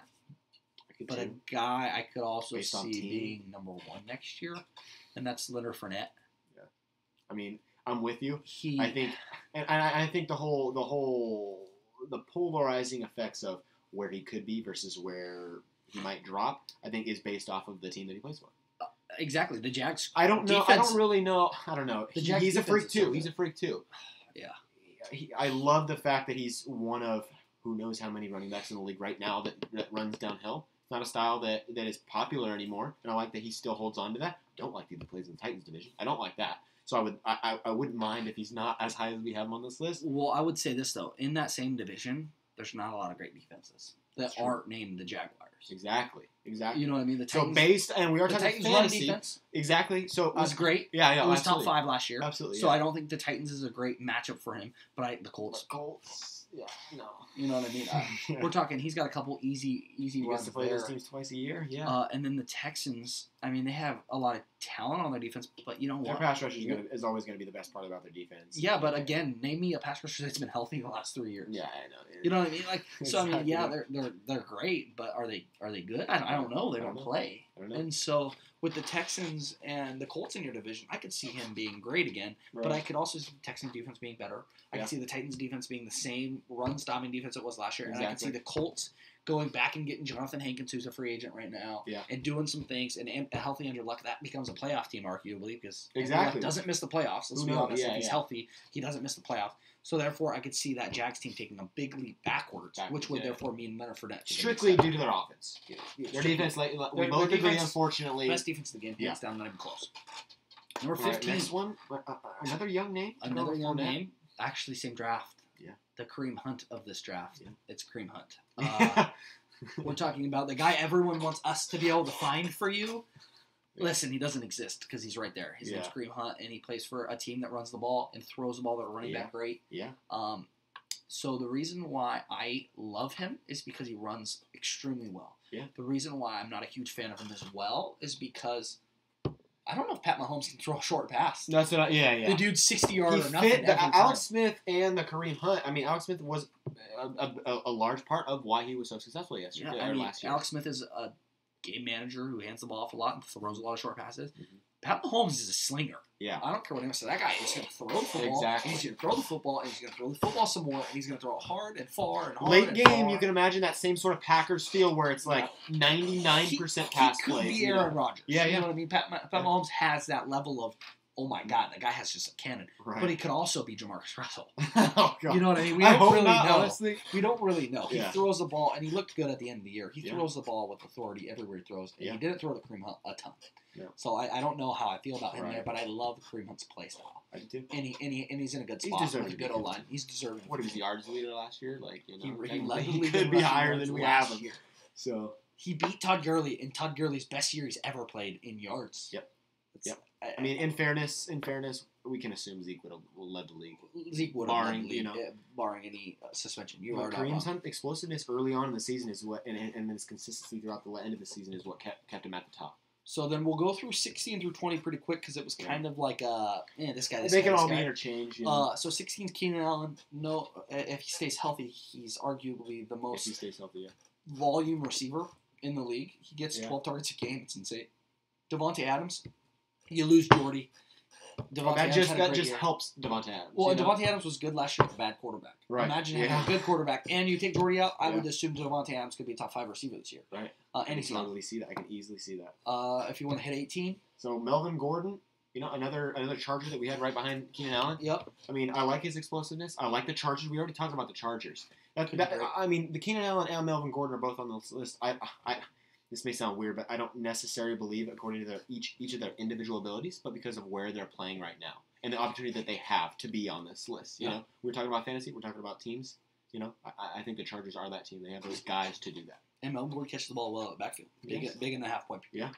S1: but a guy I could also see being number 1 next year. And that's Leonard Fournette.
S2: Yeah, I mean, I'm with you. I think the polarizing effects of where he could be versus where he might drop, I think, is based off of the team that he plays for.
S1: Exactly, the Jags.
S2: I don't know. I don't really know. I don't know. He's a freak too. He's a freak too.
S1: Yeah.
S2: I love the fact that he's one of who knows how many running backs in the league right now that runs downhill. It's not a style that is popular anymore, and I like that he still holds on to that. I don't like that he plays in the Titans division. I don't like that. So I wouldn't mind if he's not as high as we have him on this list.
S1: Well, I would say this, though. In that same division, there's not a lot of great defenses that aren't named the Jaguars.
S2: Exactly.
S1: You know what I mean? The Titans,
S2: and we are talking
S1: Titans
S2: fantasy.
S1: Defense.
S2: Exactly. So
S1: it was great.
S2: Yeah,
S1: it was
S2: absolutely.
S1: top 5 last year.
S2: Absolutely.
S1: So I don't think the Titans is a great matchup for him. But the Colts.
S2: Yeah, no.
S1: You know what I mean? We're talking. He's got a couple easy
S2: he
S1: runs
S2: gets to play those teams twice a year. Yeah.
S1: And then the Texans. I mean, they have a lot of talent on their defense, but you know what?
S2: Their pass rush is always going to be the best part about their defense.
S1: Yeah, but again, name me a pass rusher that's been healthy the last 3 years.
S2: Yeah, I know.
S1: You know what I mean? Like,
S2: Exactly.
S1: so I mean, yeah, they're great, but are they good? I don't know. They don't play.
S2: I don't know.
S1: And so with the Texans and the Colts in your division, I could see him being great again,
S2: Right.
S1: but I could also see the Texans defense being better. I could see the Titans defense being the same run-stopping defense it was last year, and I could see the Colts going back and getting Jonathan Hankins, who's a free agent right now, and doing some things, and a healthy Andrew Luck, that becomes a playoff team, arguably, because Andrew Luck doesn't miss the playoffs. Let's be honest. If he's healthy, he doesn't miss the playoffs. So, therefore, I could see that Jags team taking a big leap backwards which would, therefore, mean Leonard Fournette.
S2: Strictly due to their offense. Their defense, we both agree, unfortunately.
S1: Best defense of the game, hands down, not even close. Number 15.
S2: Next one, another young name.
S1: Another young name. Actually, same draft.
S2: Yeah.
S1: The Kareem Hunt of this draft. Yeah. It's Kareem Hunt. We're talking about the guy everyone wants us to be able to find for you. Listen, he doesn't exist because he's right there. His name's Kareem Hunt, and he plays for a team that runs the ball and throws the ball to a running back great.
S2: Yeah.
S1: So the reason why I love him is because he runs extremely well.
S2: Yeah.
S1: The reason why I'm not a huge fan of him as well is because I don't know if Pat Mahomes can throw a short pass.
S2: That's what the dude's
S1: 60-yard or nothing.
S2: Fit Alex Smith and the Kareem Hunt. I mean, Alex Smith was a large part of why he was so successful yesterday.
S1: Yeah,
S2: last year.
S1: Alex Smith is a game manager who hands the ball off a lot and throws a lot of short passes. Mm-hmm. Pat Mahomes is a slinger.
S2: Yeah.
S1: I don't care what anyone says. That guy is going to throw the football.
S2: Exactly.
S1: He's going to throw the football, and he's going to throw the football some more, and he's going to throw it hard and far and hard.
S2: Late game, you can imagine that same sort of Packers feel where it's like 99% pass plays.
S1: He could be Aaron Rodgers.
S2: Yeah,
S1: You know what I mean? Pat Mahomes has that level of, oh my God, that guy has just a cannon.
S2: Right.
S1: But he could also be Jamarcus Russell.
S2: Oh, God.
S1: You know what I mean? We
S2: I
S1: don't
S2: hope
S1: really
S2: not,
S1: know.
S2: Honestly.
S1: We don't really know.
S2: Yeah.
S1: He throws the ball, and he looked good at the end of the year. He throws the ball with authority everywhere he throws. And he didn't throw the Kareem Hunt a ton. Yeah. So I don't know how I feel about him there, but I love Kareem Hunt's play style.
S2: I do too.
S1: And he's in a good spot.
S2: He's deserving.
S1: With a good O-line. He's deserving.
S2: What was the yards leader last year? Like, you know,
S1: he
S2: could be higher than we have him. So
S1: he beat Todd Gurley in Todd Gurley's best year he's ever played in yards.
S2: Yep. I mean, in fairness, we can assume Zeke will lead the league.
S1: Zeke would have led the league, barring any suspension.
S2: Kareem's explosiveness early on in the season is what, and his consistency throughout the end of the season is what kept him at the top.
S1: So then we'll go through 16 through 20 pretty quick because it was kind of like this guy.
S2: They can all be interchanged. You know?
S1: So 16 is Keenan Allen. No, if he stays healthy, he's arguably the most volume receiver in the league. He gets 12 targets a game. It's insane. Devontae Adams. You lose Jordy.
S2: That just helps Devontae Adams.
S1: Well, Devontae Adams was good last year with a bad quarterback.
S2: Right.
S1: Imagine having a good quarterback and you take Jordy out. I would assume Devontae Adams could be a top 5 receiver this year.
S2: Right.
S1: And he's not.
S2: I can easily see that.
S1: If you want to hit 18.
S2: So Melvin Gordon, another Charger that we had right behind Keenan Allen.
S1: Yep.
S2: I mean, I like his explosiveness. I like the Chargers. We already talked about the Chargers. I mean, the Keenan Allen and Melvin Gordon are both on this list. This may sound weird, but I don't necessarily believe according to each of their individual abilities, but because of where they're playing right now and the opportunity that they have to be on this list. You know, we're talking about fantasy, we're talking about teams. I think the Chargers are that team. They have those guys to do that.
S1: And Melvin Gordon catches the ball well at the backfield. Big in the half point.
S2: Yeah.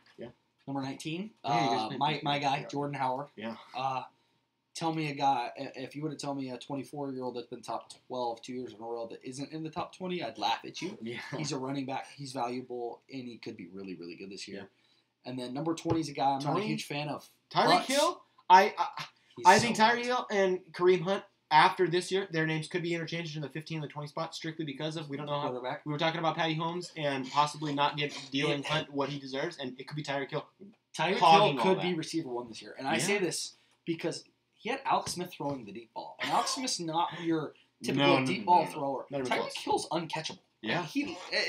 S1: Number 19, my guy, Jordan Howard.
S2: Yeah.
S1: Tell me a guy, if you would have told me a 24-year-old that's been top 12 2 years in a row that isn't in the top 20, I'd laugh at you.
S2: Yeah.
S1: He's a running back. He's valuable, and he could be really, really good this year. Yeah. And then number 20 is a guy I'm not a huge fan of.
S2: Tyreek Hill? I think Tyreek Hill and Kareem Hunt, after this year, their names could be interchanged in the 15 and the 20 spot strictly because of, we don't know how. We were talking about Patty Holmes and possibly not dealing Hunt what he deserves, and it could be Tyreek Hill.
S1: Tyreek Hill could be receiver 1 this year. And I say this because he had Alex Smith throwing the deep ball. And Alex Smith's not your typical deep ball thrower. Tyreek Hill's uncatchable.
S2: Yeah.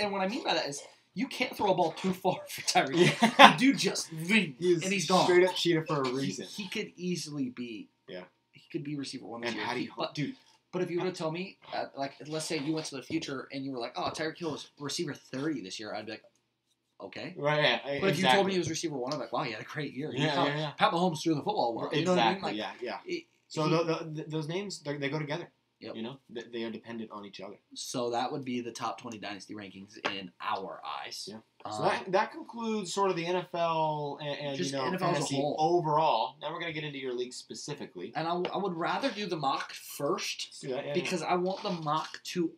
S1: And what I mean by that is you can't throw a ball too far for Tyreek Hill. The dude just and he's gone.
S2: Straight up cheetah for a reason.
S1: He could easily be.
S2: Yeah.
S1: He could be receiver 1 this year.
S2: But
S1: But if you were to tell me, let's say you went to the future and you were like, oh, Tyreek Hill was receiver 30 this year, I'd be like, okay.
S2: Right, yeah.
S1: But if you told me he was receiver 1, I'm like, wow, he had a great year. Pat Mahomes threw the football well. You know what I mean? Like,
S2: yeah. So those names, they go together. Yep. You know, they are dependent on each other.
S1: So that would be the top 20 dynasty rankings in our eyes.
S2: Yeah. So that concludes sort of the NFL and
S1: just
S2: NFL
S1: as a whole
S2: overall. Now we're going to get into your league specifically.
S1: And I would rather do the mock first.
S2: Let's do that,
S1: because I want the mock to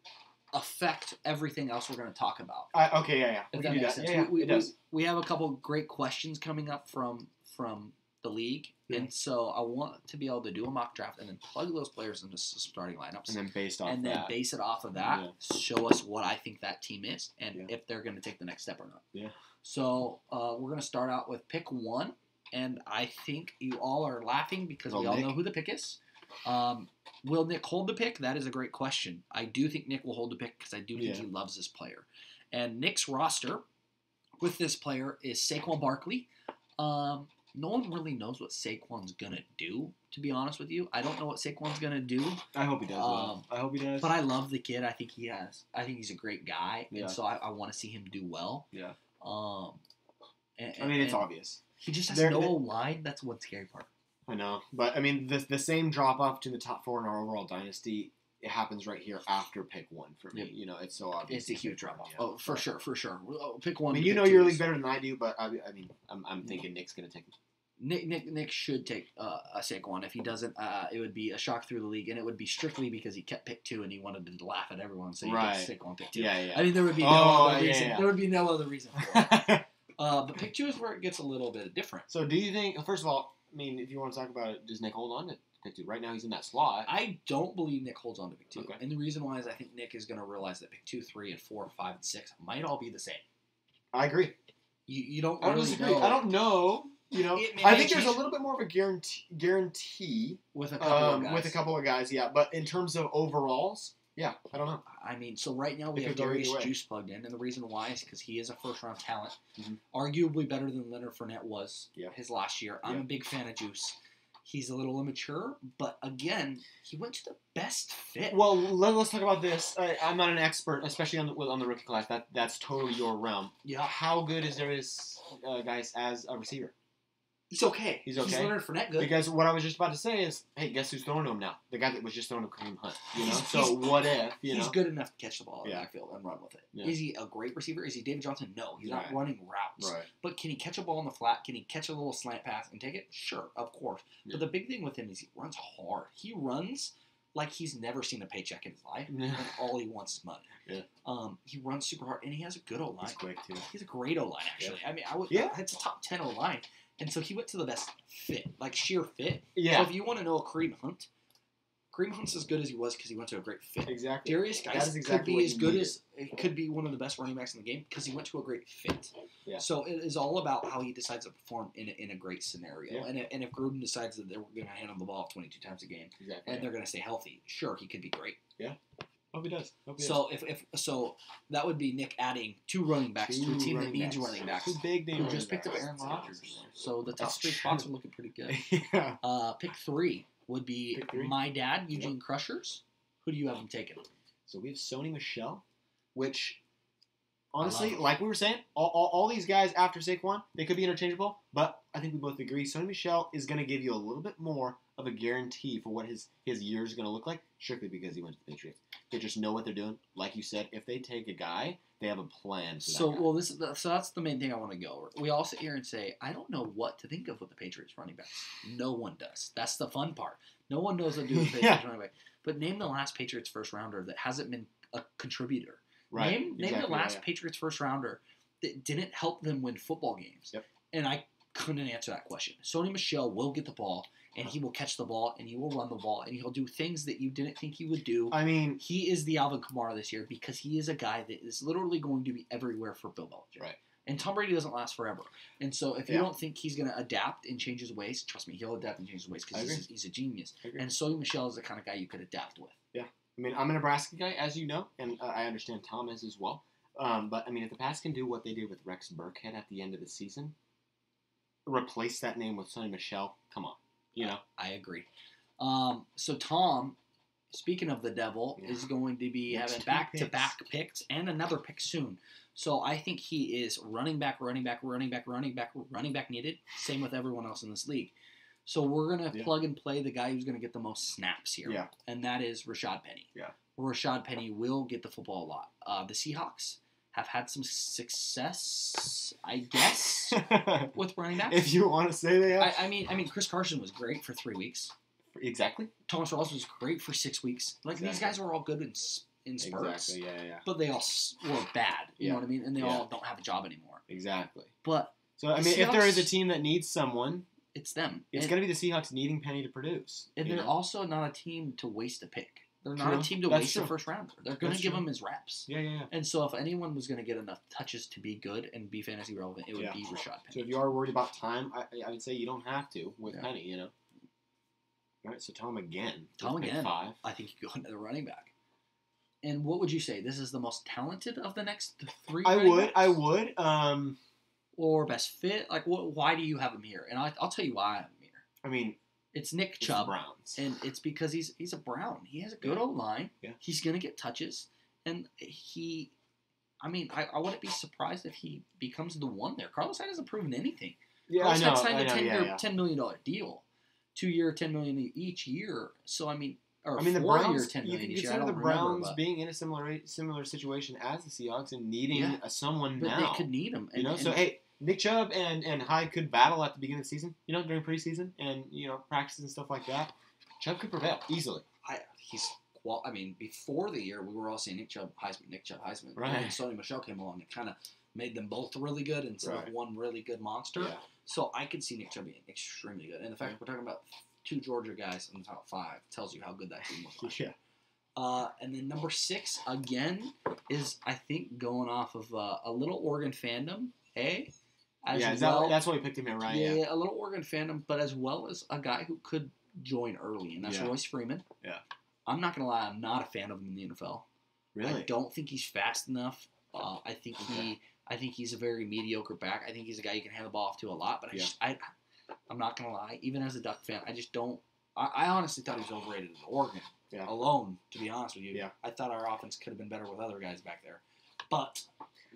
S1: affect everything else we're going to talk about.
S2: Okay, yeah.
S1: If that makes sense. It does. We have a couple great questions coming up from the league. Yeah. And so I want to be able to do a mock draft and then plug those players into starting lineups.
S2: And then base it off of that,
S1: show us what I think that team is and if they're going to take the next step or not.
S2: Yeah.
S1: So we're going to start out with pick 1. And I think you all are laughing because we all know who the pick is. Will Nick hold the pick? That is a great question. I do think Nick will hold the pick because I do think he loves this player. And Nick's roster with this player is Saquon Barkley. No one really knows what Saquon's going to do, to be honest with you. I don't know what Saquon's going to do.
S2: I hope he does well. I hope he does.
S1: But I love the kid. I think he's a great guy. Yeah. And so I want to see him do well.
S2: Yeah.
S1: It's
S2: obvious.
S1: He just has no line. That's one scary part.
S2: I know. But, I mean, the same drop-off to the top 4 in our overall dynasty, it happens right here after pick 1 for me. Yep. You know, it's so obvious.
S1: It's a huge drop-off. Yeah. Oh, for sure. Pick 1.
S2: I mean, you know your league better than I do, but, I'm thinking Nick's going to take him.
S1: Nick should take a Saquon. If he doesn't, it would be a shock through the league, and it would be strictly because he kept pick 2 and he wanted to laugh at everyone and say he gets Saquon pick 2.
S2: Yeah.
S1: I mean, there would be no other reason. Yeah. There would be no other reason for it. But pick 2 is where it gets a little bit different.
S2: So do you think, first of all, I mean, if you want to talk about it, does Nick hold on to pick 2? Right now he's in that slot.
S1: I don't believe Nick holds on to pick 2.
S2: Okay.
S1: And the reason why is I think Nick is going to realize that pick 2, 3, and 4, 5, and 6 might all be the same.
S2: I agree.
S1: You don't
S2: really
S1: disagree.
S2: I don't know. You know, I think there's a little bit more of a guarantee
S1: with a couple of guys.
S2: With a couple of guys, yeah. But in terms of overalls, yeah, I don't know.
S1: I mean, so right now we have Darius Juice plugged in, and the reason why is because he is a first-round talent, arguably better than Leonard Fournette was his last year. I'm a big fan of Juice. He's a little immature, but again, he went to the best fit.
S2: Well, let's talk about this. I'm not an expert, especially on the rookie class. That's totally your realm.
S1: Yeah.
S2: How good is Darius guys as a receiver?
S1: He's okay.
S2: He's
S1: Leonard Fournette good.
S2: Because what I was just about to say is, hey, guess who's throwing to him now? The guy that was just throwing to Kareem Hunt. You know. So what if
S1: he's good enough to catch the ball in the backfield and run with it? Yeah. Is he a great receiver? Is he David Johnson? No, he's not running routes.
S2: Right.
S1: But can he catch a ball in the flat? Can he catch a little slant pass and take it? Sure, of course. Yeah. But the big thing with him is he runs hard. He runs like he's never seen a paycheck in his life, and all he wants is money.
S2: Yeah.
S1: He runs super hard, and he has a good O line.
S2: He's quick too.
S1: He's a great O line, actually.
S2: Yeah.
S1: I mean, it's a top 10 O line. And so he went to the best fit, like sheer fit.
S2: Yeah.
S1: So if you want to know a Kareem Hunt's as good as he was because he went to a great fit.
S2: Exactly.
S1: Darius guys could be as good as it could be one of the best running backs in the game because he went to a great fit.
S2: Yeah.
S1: So it is all about how he decides to perform in a great scenario. Yeah. And if Gruden decides that they're going to hand him the ball 22 times a game and they're going to stay healthy, sure, he could be great.
S2: Yeah. Hope he does.
S1: So that would be Nick adding 2 running backs to a team that needs running backs.
S2: 2 big names.
S1: Who just picked up Aaron Rodgers. So the top 3 spots are looking pretty good.
S2: Yeah.
S1: Pick 3 would be my dad, Eugene Crushers. Who do you have him taking?
S2: So we have Sony Michel, which honestly, like we were saying, all these guys after Saquon, they could be interchangeable, but I think we both agree Sony Michel is going to give you a little bit more of a guarantee for what his year is going to look like, strictly because he went to the Patriots. They just know what they're doing. Like you said, if they take a guy, they have a plan for that guy.
S1: So that's the main thing I want to go over. We all sit here and say, I don't know what to think of with the Patriots running backs. No one does. That's the fun part. No one knows what to do with the Patriots running back. But name the last Patriots first rounder that hasn't been a contributor.
S2: Right.
S1: Name the last Patriots first rounder that didn't help them win football games.
S2: Yep.
S1: And I couldn't answer that question. Sony Michel will get the ball, and he will catch the ball, and he will run the ball, and he'll do things that you didn't think he would do.
S2: I mean,
S1: he is the Alvin Kamara this year because he is a guy that is literally going to be everywhere for Bill Belichick.
S2: Right.
S1: And Tom Brady doesn't last forever. And so if you don't think he's going to adapt and change his ways, trust me, he'll adapt and change his ways because he's a genius. And Sony Michel is the kind of guy you could adapt with.
S2: Yeah. I mean, I'm a Nebraska guy, as you know, and I understand Tom is as well. But, I mean, if the Pats can do what they did with Rex Burkhead at the end of the season, replace that name with Sony Michel, come on. You know?
S1: I agree. So Tom speaking of the devil, is going to be having back-to-back picks and another pick soon. So I think he is running back needed. Same with everyone else in this league. So we're going to plug and play the guy who's going to get the most snaps here. Yeah. And that is Rashad Penny. Yeah. Rashad Penny will get the football a lot. The Seahawks have had some success, I guess, with running backs.
S2: If you want to say they have.
S1: I mean, Chris Carson was great for 3 weeks.
S2: Exactly.
S1: Thomas Ross was great for 6 weeks. These guys were all good in spurts.
S2: Exactly, yeah.
S1: But they all were bad, you know what I mean? And they all don't have a job anymore.
S2: Exactly.
S1: But
S2: so, I mean, if there is a team that needs someone,
S1: it's them.
S2: It's going to be the Seahawks needing Penny to produce.
S1: And they're also not a team to waste a pick. They're not a team to waste the first rounder. They're going to give him his reps.
S2: Yeah.
S1: And so if anyone was going to get enough touches to be good and be fantasy relevant, it would be Rashad Penny.
S2: So if you are worried about time, I would say you don't have to with Penny, you know. All right, so Tom again.
S1: 5. I think you go into the running back. And what would you say? This is the most talented of the next 3
S2: I would.
S1: Or best fit? Why do you have him here? And I'll tell you why I have him here.
S2: I mean,
S1: it's Nick Chubb.
S2: The Browns.
S1: And it's because he's a Brown. He has a good old line.
S2: Yeah.
S1: He's going to get touches. And I wouldn't be surprised if he becomes the one there. Carlos Hyde hasn't proven anything.
S2: Yeah,
S1: Carlos Hyde signed a $10 million deal. 2-year, $10 million each year. So, the Browns,
S2: $10 million each year. You can consider the Browns being in a similar situation as the Seahawks and needing someone now.
S1: But they could need him.
S2: So, hey, Nick Chubb and Hyde could battle at the beginning of the season, during preseason and, practices and stuff like that. Chubb could prevail easily.
S1: Before the year, we were all saying Nick Chubb, Heisman.
S2: Right.
S1: And Sony Michel came along and kind of made them both really good instead of one really good monster. Yeah. So I could see Nick Chubb being extremely good. And the fact we're talking about 2 Georgia guys in the top 5 tells you how good that team was last year. And then number 6, again, is, I think, going off of a little Oregon fandom,
S2: that's why we picked him here, right?
S1: Yeah, a little Oregon fandom, but as well as a guy who could join early, and that's Royce Freeman.
S2: Yeah.
S1: I'm not going to lie, I'm not a fan of him in the NFL.
S2: Really?
S1: I don't think he's fast enough. I think he's a very mediocre back. I think he's a guy you can hand the ball off to a lot, but I'm not going to lie. Even as a Duck fan, I just don't. I honestly thought he was overrated in Oregon alone, to be honest with you.
S2: Yeah.
S1: I thought our offense could have been better with other guys back there. But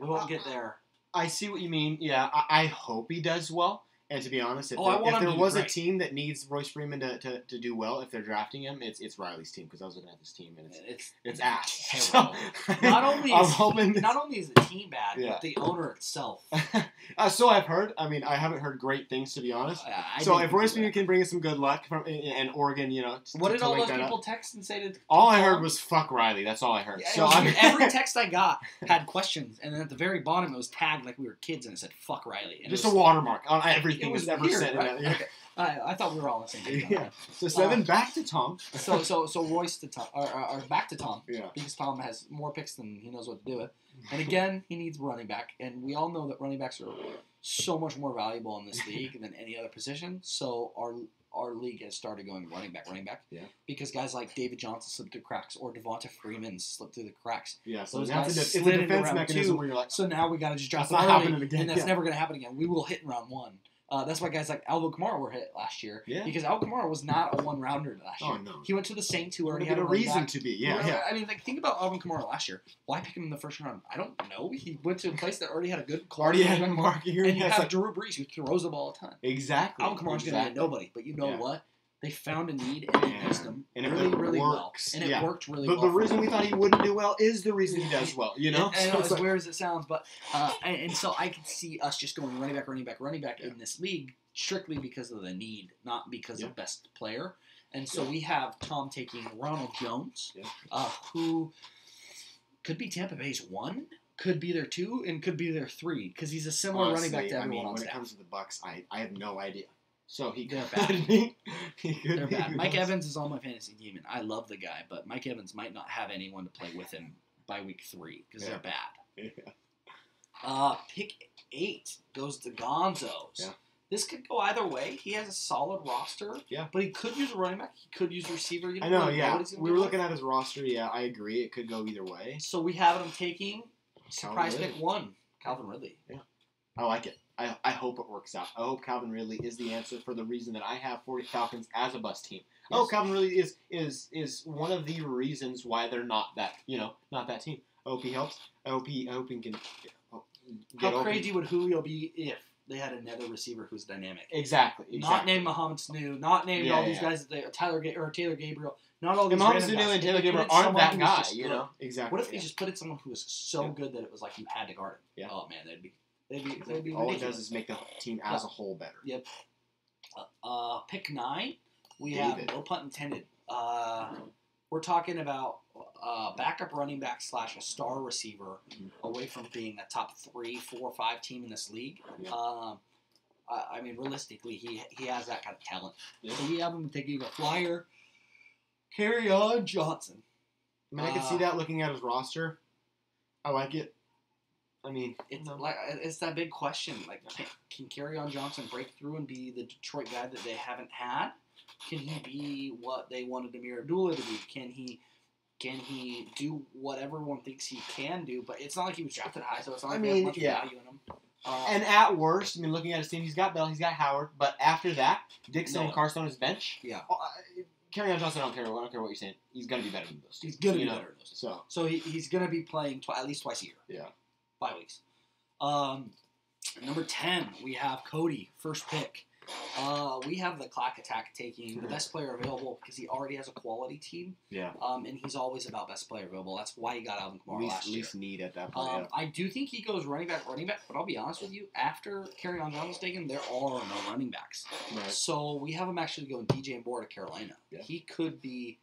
S1: we won't get there.
S2: I see what you mean. Yeah, I hope he does well. And to be honest, if there was a team that needs Royce Freeman to do well, if they're drafting him, it's Riley's team, because I was looking at this team and it's ass.
S1: Terrible. Not only is the team bad, but the owner itself.
S2: So I've heard. I haven't heard great things, to be honest. So if Royce Freeman can bring us some good luck and Oregon,
S1: what did all those people text and say?
S2: All I heard was "fuck Riley." That's all I heard.
S1: Yeah, every text I got had questions, and then at the very bottom it was tagged like we were kids, and it said "fuck Riley." And
S2: just a watermark on everything.
S1: It was
S2: ever
S1: weird,
S2: said.
S1: Right? Okay. I thought we were all on the same page.
S2: Yeah. So then back to Tom.
S1: So Royce to Tom, or back to Tom.
S2: Yeah.
S1: Because Tom has more picks than he knows what to do with, and again he needs running back, and we all know that running backs are so much more valuable in this league than any other position. So our league has started going running back.
S2: Yeah.
S1: Because guys like David Johnson slipped through cracks, or Devonta Freeman slipped through the cracks.
S2: Yeah. So
S1: those
S2: guys
S1: it's
S2: a defense mechanism where you're like,
S1: so now we got to just draft
S2: them early,
S1: and that's never going to happen again. We will hit in round 1. That's why guys like Alvin Kamara were hit last year.
S2: Yeah.
S1: Because Alvin Kamara was not a 1-rounder last year.
S2: Oh, no.
S1: He went to the Saints who already
S2: had a reason to be. Yeah.
S1: Think about Alvin Kamara last year. Why pick him in the first round? I don't know. He went to a place that already had a good
S2: already had a market here.
S1: And you have Drew Brees who throws the ball a ton.
S2: Exactly.
S1: Alvin Kamara's going to be a nobody. But you know what? They found a need and they used him really well. And it worked really well.
S2: But the reason we thought he wouldn't do well is the reason he does well,
S1: I know, as weird as it sounds, but and so I could see us just going running back in this league strictly because of the need, not because of best player. And so we have Tom taking Ronald Jones, who could be Tampa Bay's 1, could be their 2, and could be their 3, because he's a similar running back to everyone else.
S2: When it comes to the Bucs, I have no idea. So
S1: They're bad. Mike Evans is on my fantasy team, and I love the guy, but Mike Evans might not have anyone to play with him by week 3 because they're bad.
S2: Yeah.
S1: Pick 8 goes to Gonzos.
S2: Yeah.
S1: This could go either way. He has a solid roster.
S2: Yeah.
S1: But he could use a running back. He could use a receiver.
S2: I know, we were looking at his roster. Yeah, I agree. It could go either way.
S1: So we have him taking surprise pick 1, Calvin Ridley.
S2: Yeah. I like it. I hope it works out. I hope Calvin Ridley is the answer for the reason that I have 40 Falcons as a bust team. Yes. Oh, Calvin Ridley is one of the reasons why they're not that team. I hope he helps. I hope he can.
S1: How crazy would Julio be if they had another receiver who's dynamic?
S2: Exactly.
S1: Not named Mohamed Sanu, not named all these guys that Taylor Gabriel. Not all these.
S2: Mohamed Sanu and Taylor Gabriel aren't that guy, Exactly.
S1: What if they just put in someone who was so good that it was like you had to guard him? Yeah. Oh man, they'd be
S2: all ridiculous. It does is make the team as a whole better.
S1: Yep. Pick 9, we have no pun intended. We're talking about backup running back / a star receiver away from being a top 3, 4, 5 team in this league. Yeah. I mean, realistically, he has that kind of talent. Yeah. So we have him taking a flyer. Kerryon Johnson.
S2: I mean, I can see that looking at his roster. I like it. I mean,
S1: it's that big question. Like, can Kerryon Johnson break through and be the Detroit guy that they haven't had? Can he be what they wanted Amir Abdullah to be? Can he do what everyone thinks he can do? But it's not like he was drafted high, so it's not like they have much value in him.
S2: And at worst, I mean, looking at his team, he's got Bell, he's got Howard, but after that, Dixon and Carson on his bench.
S1: Yeah.
S2: Kerryon Johnson, I don't care what you're saying. He's going to be better than those two.
S1: He's going to be better than those two. So he's going to be playing at least twice a year.
S2: Yeah.
S1: 5 weeks. Number 10, we have Cody, first pick. We have the clock attack taking the best player available because he already has a quality team.
S2: Yeah.
S1: And he's always about best player available. That's why he got Alvin Kamara last year.
S2: Least need at that point.
S1: I do think he goes running back, but I'll be honest with you, after Kerryon Johnson's taken, there are no running backs.
S2: Right.
S1: So we have him actually going DJ Moore to Carolina. Yeah. He could be,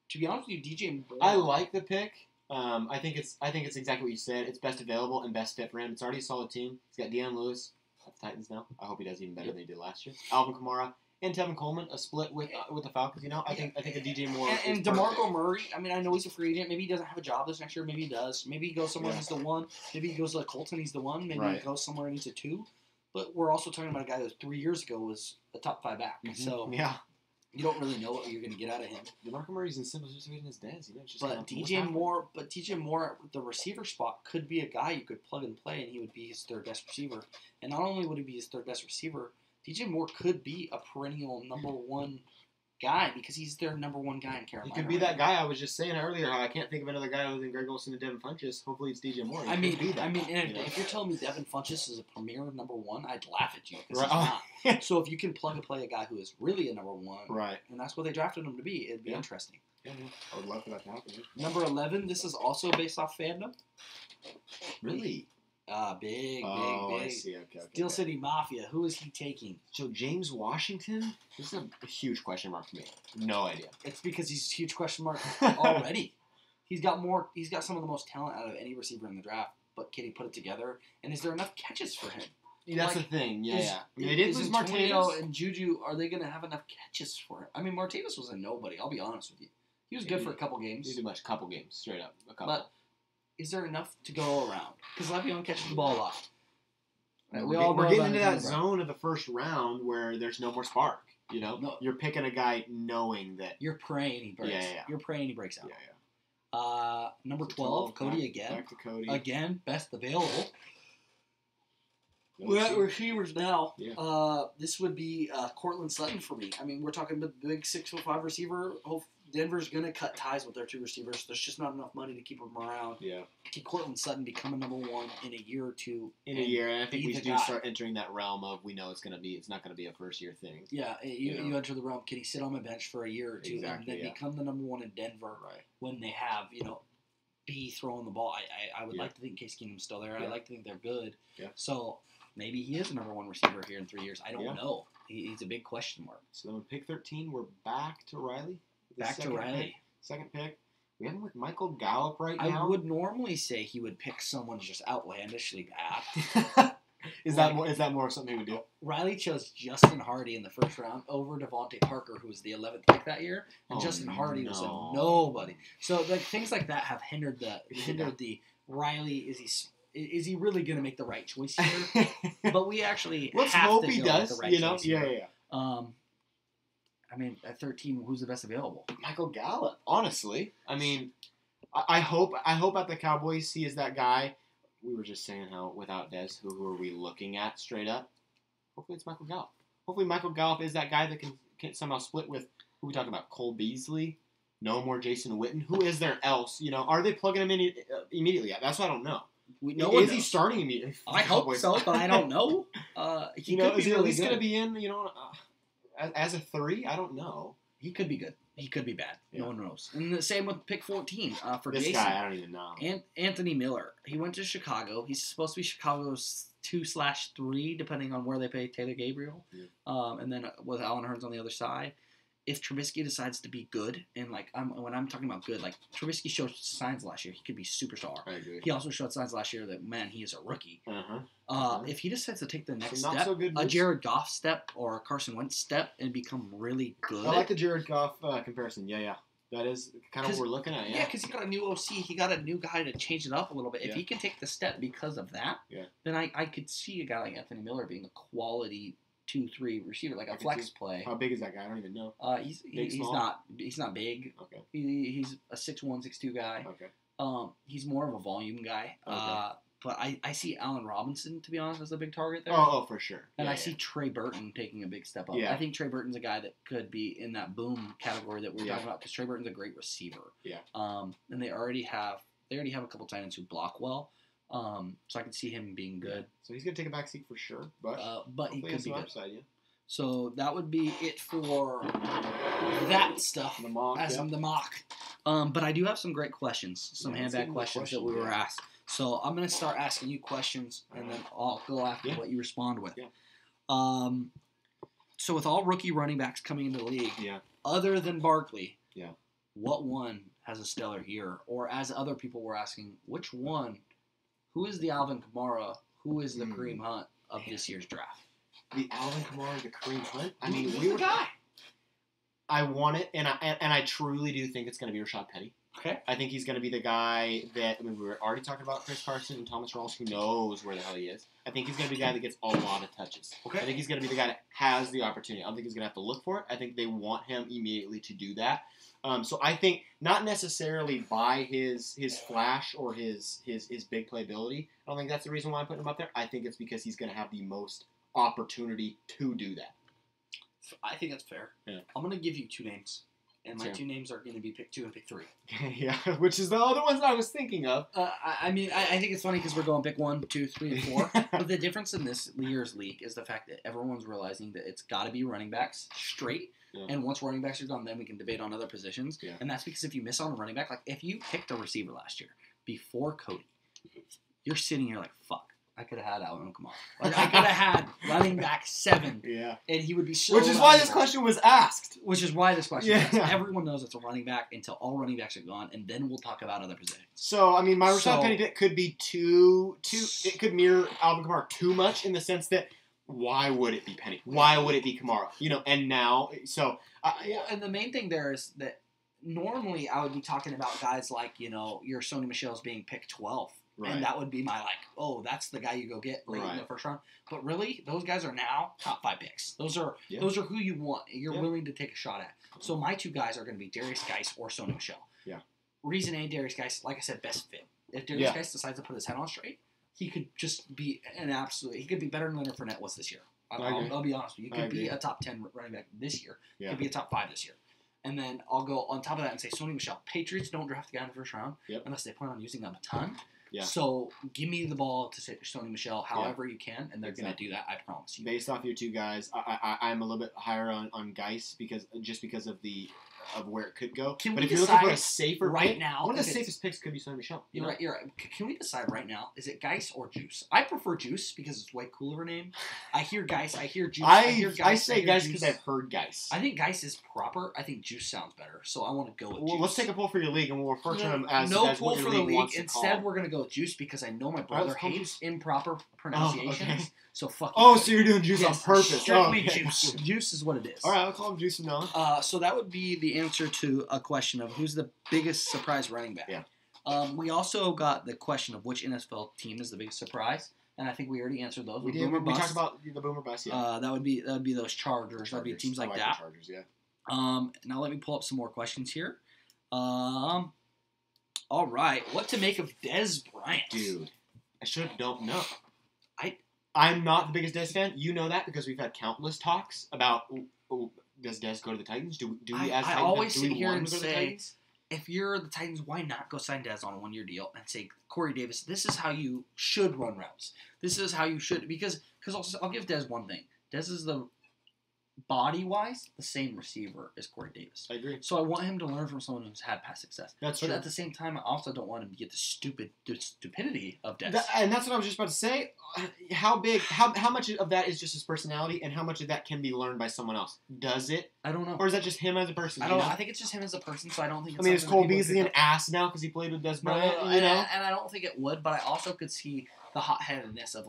S1: to be honest with you, DJ Moore.
S2: I like the pick. I think it's exactly what you said. It's best available and best fit for him. It's already a solid team. He's got Deion Lewis at the Titans now. I hope he does even better than he did last year. Alvin Kamara and Tevin Coleman, a split with the Falcons. I think a DJ Moore
S1: and DeMarco Murray. I mean, I know he's a free agent. Maybe he doesn't have a job this next year. Maybe he does. Maybe he goes somewhere and he's the one. Maybe he goes to Colts and he's the one. Maybe he goes somewhere and he's a 2. But we're also talking about a guy that 3 years ago was a top 5 back. Mm-hmm. So you don't really know what you're going to get out of him.
S2: DeMarco Murray's in similar situation as Dez.
S1: But DJ Moore at the receiver spot could be a guy you could plug and play, and he would be his third best receiver. And not only would he be his third best receiver, DJ Moore could be a perennial number 1 guy because he's their number 1 guy in Carolina.
S2: He could be that guy I was just saying earlier. How I can't think of another guy other than Greg Olsen and Devin Funchess. Hopefully it's DJ Moore.
S1: If you're telling me Devin Funchess is a premier number 1, I'd laugh at you because he's not. So if you can plug and play a guy who is really a number 1,
S2: right,
S1: and that's what they drafted him to be, it'd be interesting.
S2: Yeah, I would love for that to happen.
S1: Number 11. This is also based off fandom.
S2: Really?
S1: Big.
S2: I see. Okay.
S1: Steel City Mafia. Who is he taking?
S2: So James Washington? This is a huge question mark for me. No idea.
S1: It's because he's a huge question mark already. He's got some of the most talent out of any receiver in the draft. But can he put it together? And is there enough catches for him?
S2: That's the thing. Yeah. I mean, they did lose Martavis
S1: and Juju. Are they going to have enough catches for him? I mean, Martavis was a nobody. I'll be honest with you. He was good for a couple games.
S2: He did much. Couple games, straight up. A couple.
S1: But is there enough to go around? Because Le'Veon catches the ball a lot.
S2: Right, we're getting into that zone of the first round where there's no more spark. You're picking a guy knowing that
S1: you're praying he breaks.
S2: Yeah.
S1: You're praying he breaks out.
S2: Yeah.
S1: Number 12, Cody again.
S2: Back to Cody.
S1: Again, best available. We're at receivers now.
S2: Yeah.
S1: This would be Cortland Sutton for me. I mean, we're talking about the big 6'5" receiver. Denver's going to cut ties with their 2 receivers. There's just not enough money to keep them around.
S2: Yeah.
S1: Can Cortland Sutton become a number 1 in a year or 2?
S2: In a year, and I think we do start entering that realm of we know it's not going to be a first-year thing.
S1: Yeah, you enter the realm. Can he sit on my bench for a year or 2
S2: exactly,
S1: and then become the number 1 in Denver when they have, B throwing the ball? I would like to think Case Keenum's still there. I like to think they're good.
S2: Yeah.
S1: So maybe he is the number 1 receiver here in 3 years. I don't know. He's a big question mark.
S2: So then with pick 13, we're back to Riley. Second pick. We have him with Michael Gallup now.
S1: I would normally say he would pick someone just outlandishly bad.
S2: Is that more something he would do?
S1: Riley chose Justin Hardy in the first round over Devontae Parker, who was the 11th pick that year, and Justin Hardy was a nobody. So things like that have hindered the Riley. Is he really going to make the right choice here? But we actually
S2: let's
S1: have
S2: hope
S1: to
S2: he
S1: go
S2: does.
S1: With the right choice
S2: yeah.
S1: here. I mean, at 13, who's the best available?
S2: Michael Gallup. Honestly, I mean, I hope at the Cowboys he is that guy. we were just saying how without Dez, who are we looking at straight up? Hopefully it's Michael Gallup. Hopefully Michael Gallup is that guy that can somehow split with who we talking about? Cole Beasley? No more Jason Witten? Who is there else? Are they plugging him in immediately? That's what I don't know. Is he starting immediately?
S1: I hope so, but I don't know. Is he at least
S2: going to be in? As a 3? I don't know.
S1: He could be good. He could be bad. Yeah. No one knows. And the same with pick 14 for
S2: this
S1: Jason.
S2: guy. I don't even know.
S1: Anthony Miller. He went to Chicago. He's supposed to be Chicago's 2/3, depending on where they pay Taylor Gabriel. Yeah. And then with Allen Hurns on the other side. If Trubisky decides to be good, and when I'm talking about good, Trubisky showed signs last year, he could be superstar.
S2: I agree.
S1: He also showed signs last year that he is a rookie. If he decides to take the next step,
S2: so
S1: a Jared Goff step or a Carson Wentz step, and become really good.
S2: I like the Jared Goff comparison. Yeah. That is kind of what we're looking at.
S1: Yeah, because he got a new OC. He got a new guy to change it up a little bit. If he can take the step because of that, then I could see a guy like Anthony Miller being a quality 2-3 receiver, like a flex play.
S2: How big is that guy? I don't even know.
S1: He's not big.
S2: Okay.
S1: He's a 6'1", 6'2" guy.
S2: Okay.
S1: He's more of a volume guy.
S2: Okay.
S1: But I see Allen Robinson, to be honest, as a big target there.
S2: Oh, for sure.
S1: And I see Trey Burton taking a big step up.
S2: Yeah.
S1: I think Trey Burton's a guy that could be in that boom category that we're talking about, because Trey Burton's a great receiver.
S2: Yeah.
S1: And they already have a couple tight ends who block well. So I can see him being good.
S2: So he's gonna take a back seat for sure, but
S1: he could be good.
S2: Upside, yeah.
S1: So that would be it for that stuff.
S2: The mock.
S1: The mock. But I do have some great questions, some handbag questions that we were asked. So I'm gonna start asking you questions, and then I'll go after what you respond with.
S2: Yeah.
S1: So with all rookie running backs coming into the league, other than Barkley, what one has a stellar year? Or as other people were asking, which one? Who is the Alvin Kamara? Who is the Kareem Hunt of this year's draft?
S2: The Alvin Kamara, the Kareem Hunt? I
S1: mean, who's the guy?
S2: I want it, and I truly do think it's going to be Rashad Penny.
S1: Okay.
S2: I think he's going to be the guy that, we were already talking about Chris Carson and Thomas Rawls, who knows where the hell he is. I think he's going to be the guy that gets a lot of touches.
S1: Okay.
S2: I think he's going to be the guy that has the opportunity. I don't think he's going to have to look for it. I think they want him immediately to do that. So I think not necessarily by his flash or his big playability. I don't think that's the reason why I'm putting him up there. I think it's because he's going to have the most opportunity to do that.
S1: I think that's fair.
S2: Yeah.
S1: I'm going to give you 2 names. And my 2 names are going to be pick 2 and pick 3.
S2: Yeah, which is the other ones I was thinking of.
S1: I think it's funny because we're going pick 1, 2, 3, and 4. But the difference in this year's league is the fact that everyone's realizing that it's got to be running backs straight. Yeah. And once running backs are gone, then we can debate on other positions. Yeah. And that's because if you miss on a running back, like if you picked a receiver last year before Cody, you're sitting here like, fuck. I could have had Alvin Kamara. Like, I could have had running back 7.
S2: Yeah.
S1: And he would be so
S2: Which is why this question was asked.
S1: Everyone knows it's a running back until all running backs are gone, and then we'll talk about other positions.
S2: So, I mean, my Rashad Penny pick could be too. It could mirror Alvin Kamara too much in the sense that why would it be Penny? Why would it be Kamara? And now, so.
S1: And the main thing there is that normally I would be talking about guys like, your Sony Michel's being picked 12th. Right. And that would be my that's the guy you go get late in the first round. But really, those guys are now top 5 picks. Those are who you want. You're willing to take a shot at. So my 2 guys are going to be Darius Geis or Sony Michel.
S2: Yeah.
S1: Reason A, Darius Geis, like I said, best fit. If Darius Geis decides to put his head on straight, he could just be he could be better than Leonard Fournette was this year. I'll be honest with you. He could be a top 10 running back this year. He could be a top 5 this year. And then I'll go on top of that and say Sony Michel. Patriots don't draft the guy in the first round unless they plan on using him a ton. Yeah. So give me the ball to Sony Michel however you can, and they're going to do that. I promise you.
S2: Based off your 2 guys, I'm a little bit higher on Geis because of where it could go.
S1: But
S2: if you're looking for a safer
S1: pick, now,
S2: one of the safest picks could be Sony Michel.
S1: You're right. Can we decide right now? Is it Geis or Juice? I prefer Juice because it's way cooler name. I hear Geis. I hear Juice.
S2: I say Geis because I've heard Geis.
S1: I think Geis is proper. I think Juice sounds better, so I want to go with Juice.
S2: Well, let's take a poll for your league, and we'll refer to them as
S1: no
S2: as
S1: poll
S2: what your
S1: for the
S2: league.
S1: Instead, we're going to go with Juice because I know my brother hates improper pronunciations.
S2: Oh, okay.
S1: So fuck.
S2: So you're doing Juice on purpose?
S1: Strictly Juice. Juice is what it is.
S2: All right, I'll call him Juice from now on.
S1: So that would be the answer to a question of who's the biggest surprise running back.
S2: Yeah.
S1: We also got the question of which NFL team is the biggest surprise, and I think we already answered those.
S2: We did. We talked about the boomer bust. Yeah.
S1: That would be those Chargers. That'd be teams like that.
S2: Chargers, yeah.
S1: Now let me pull up some more questions here. All right, what to make of Dez Bryant?
S2: Dude, I don't know. I'm not the biggest Dez fan. You know that because we've had countless talks about does Dez go to the Titans? Do we as Titans?
S1: I always sit here and say, if you're the Titans, why not go sign Dez on a 1-year deal and say, Corey Davis, this is how you should run routes. This is how you should, because I'll give Dez one thing. Dez is the body-wise, the same receiver as Corey Davis.
S2: I agree.
S1: So I want him to learn from someone who's had past success.
S2: That's
S1: true.
S2: But
S1: at the same time, I also don't want him to get the stupidity of Dez.
S2: And that's what I was just about to say. How much of that is just his personality, and how much of that can be learned by someone else? Does it?
S1: I don't know.
S2: Or is that just him as a person?
S1: I don't know. I think it's just him as a person, so I don't think it's
S2: is Cole Beasley an ass now because he played with Dez Bryant?
S1: And I don't think it would, but I also could see the hot-headedness of,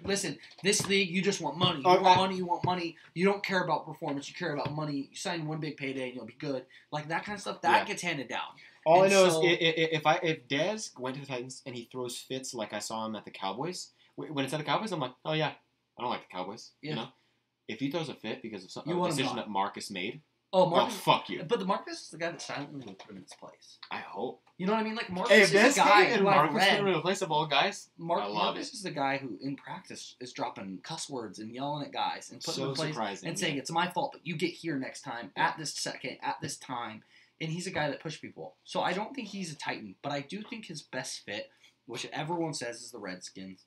S1: listen, this league, you just want money. You want money. You don't care about performance. You care about money. You sign one big payday and you'll be good. Like, that kind of stuff, that gets handed down.
S2: All I know is if Dez went to the Titans and he throws fits like I saw him at the Cowboys, when it's at the Cowboys, I'm like, oh, yeah, I don't like the Cowboys. Yeah. You know? If he throws a fit because of a decision that Marcus made, fuck you.
S1: But the Marcus is the guy that silently will put him in his place.
S2: I hope.
S1: You know what I mean? Like, Marcus is the guy
S2: and Marcus put him in the place of all guys.
S1: Marcus is the guy who, in practice, is dropping cuss words and yelling at guys and putting them in place and saying, it's my fault, but you get here next time, at this second, at this time. And he's a guy that pushes people. So I don't think he's a Titan, but I do think his best fit, which everyone says is the Redskins.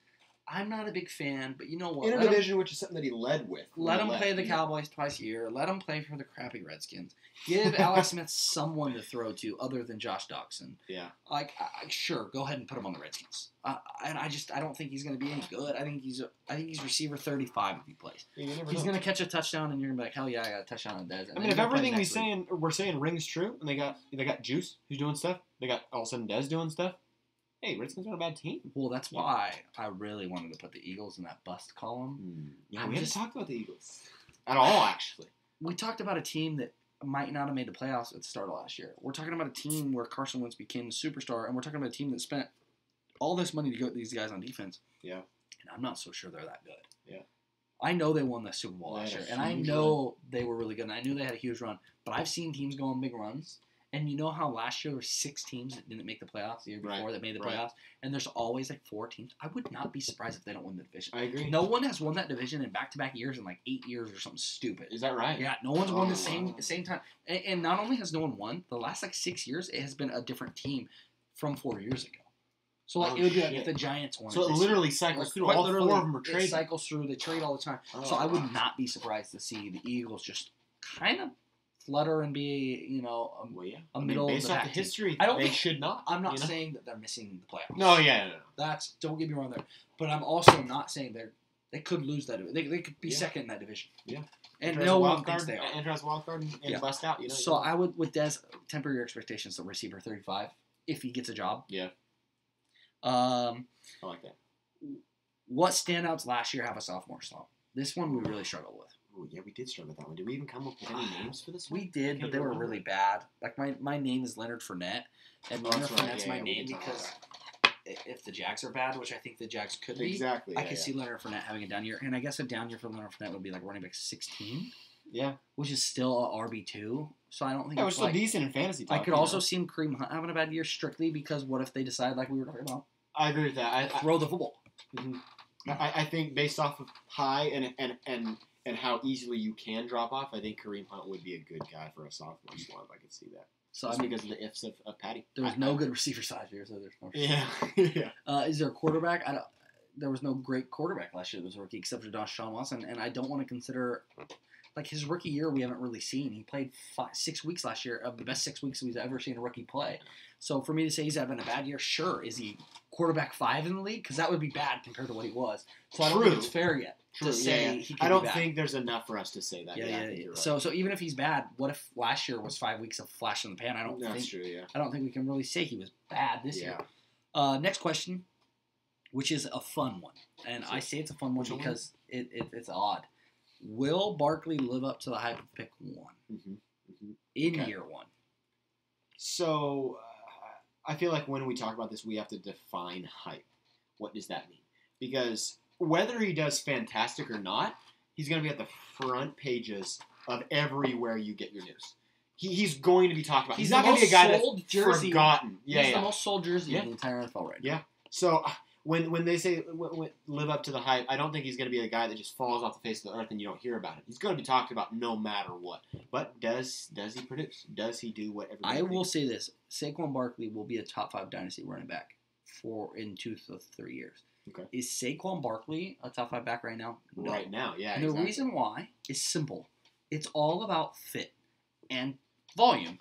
S1: I'm not a big fan, but you know what?
S2: Interdivision, which is something that he led with.
S1: Let him play the Cowboys twice a year. Let him play for the crappy Redskins. Give Alex Smith someone to throw to other than Josh Doctson.
S2: Yeah.
S1: Sure, go ahead and put him on the Redskins. And I don't think he's going to be any good. I think he's receiver 35 if he plays. He's going to catch a touchdown, and you're going to be like, hell yeah, I got a touchdown on Dez.
S2: I mean, if everything we're saying rings true, and they got Juice who's doing stuff, they got all of a sudden Dez doing stuff. Hey, Redskins are a bad team.
S1: Well, that's why I really wanted to put the Eagles in that bust column.
S2: Yeah, we haven't talked about the Eagles at all, actually.
S1: We talked about a team that might not have made the playoffs at the start of last year. We're talking about a team where Carson Wentz became the superstar, and we're talking about a team that spent all this money to get these guys on defense.
S2: Yeah.
S1: And I'm not so sure they're that good.
S2: Yeah.
S1: I know they won the Super Bowl last year, and I know they were really good, and I knew they had a huge run. But I've seen teams go on big runs. And you know how last year there were 6 teams that didn't make the playoffs the year before that made the playoffs? And there's always 4 teams. I would not be surprised if they don't win the division.
S2: I agree.
S1: No one has won that division in back-to-back years in 8 years or something stupid.
S2: Is that right?
S1: Yeah, no one's won the same time. And not only has no one won, the last 6 years it has been a different team from 4 years ago. So it would be like if the Giants won.
S2: So it literally cycles through. All 4 of them are traded.
S1: It cycles through. They trade all the time. So I would not be surprised to see the Eagles just kind of flutter and be, a middle
S2: based
S1: of the
S2: off
S1: pack
S2: the history.
S1: They
S2: should not.
S1: I'm not saying that they're missing the playoffs.
S2: No, yeah.
S1: Don't get me wrong there. But I'm also not saying they could lose that. They could be second in that division.
S2: Yeah.
S1: And no one thinks they are.
S2: Enter as a wild card and bust out.
S1: So I would, with Dez, temper your expectations to receiver 35 if he gets a job.
S2: Yeah. I like that.
S1: What standouts last year have a sophomore slump? This one we really struggled with.
S2: Oh, yeah, we did struggle with that one. Did we even come up with any names for this one?
S1: We did, but they were really bad. Like, my name is Leonard Fournette, and Leonard Fournette's my name because if the Jags are bad, which I think the Jags could be, I could see Leonard Fournette having a down year. And I guess a down year for Leonard Fournette would be like running back 16.
S2: Yeah.
S1: Which is still a RB2. So I don't think
S2: it's still decent in fantasy talk.
S1: I could also see Kareem Hunt having a bad year strictly because what if they decide, like we were talking about?
S2: I agree with that.
S1: Throw the football.
S2: Mm-hmm. I think based off of high and how easily you can drop off, I think Kareem Hunt would be a good guy for a sophomore slump. I could see that.
S1: So
S2: just because of the ifs of Patty.
S1: There was no good receivers last year, so there's no
S2: receiver. Yeah.
S1: Is there a quarterback? There was no great quarterback last year that was a rookie except for Deshaun Watson, and I don't want to consider his rookie year we haven't really seen. He played 6 weeks last year, of the best 6 weeks we've ever seen a rookie play. So for me to say he's having a bad year, sure. Is he quarterback 5 in the league? Because that would be bad compared to what he was. So I don't think it's fair yet to say he could
S2: I don't
S1: be bad.
S2: think there's enough for us to say that.
S1: Yeah. Right. So even if he's bad, what if last year was 5 weeks of flash in the pan? I don't think we can really say he was bad this year. Next question, which is a fun one. And I say it's a fun one because it's odd. Will Barkley live up to the hype of pick 1 in year 1?
S2: So I feel like when we talk about this, we have to define hype. What does that mean? Because whether he does fantastic or not, he's going to be at the front pages of everywhere you get your news. He's going to be talked about. He's not going to be a guy that's forgotten.
S1: He's the most sold jersey in the entire NFL right now.
S2: Yeah. So when they say live up to the hype, I don't think he's going to be a guy that just falls off the face of the earth and you don't hear about him. He's going to be talked about no matter what. But does he produce? Does he do what everybody
S1: I will say this. Saquon Barkley will be a top 5 dynasty running back in 2 to 3 years.
S2: Okay.
S1: Is Saquon Barkley a top 5 back right now? No.
S2: Right now, yeah.
S1: And the reason why is simple. It's all about fit and volume.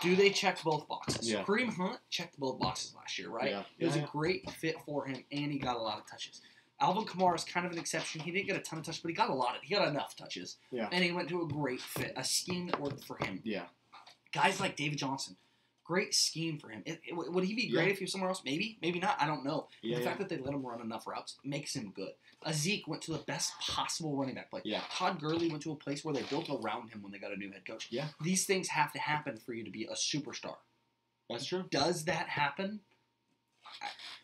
S1: Do they check both boxes?
S2: Yeah.
S1: Kareem Hunt checked both boxes last year, right?
S2: Yeah.
S1: It was a great fit for him, and he got a lot of touches. Alvin Kamara is kind of an exception. He didn't get a ton of touches, but he got enough touches.
S2: Yeah.
S1: And he went to a great fit, a scheme that worked for him.
S2: Yeah.
S1: Guys like David Johnson, great scheme for him. Would he be great if he was somewhere else? Maybe, maybe not. I don't know. The fact that they let him run enough routes makes him good. Zeke went to the best possible running back play.
S2: Yeah.
S1: Todd Gurley went to a place where they built around him when they got a new head coach.
S2: Yeah.
S1: These things have to happen for you to be a superstar.
S2: That's true.
S1: Does that happen?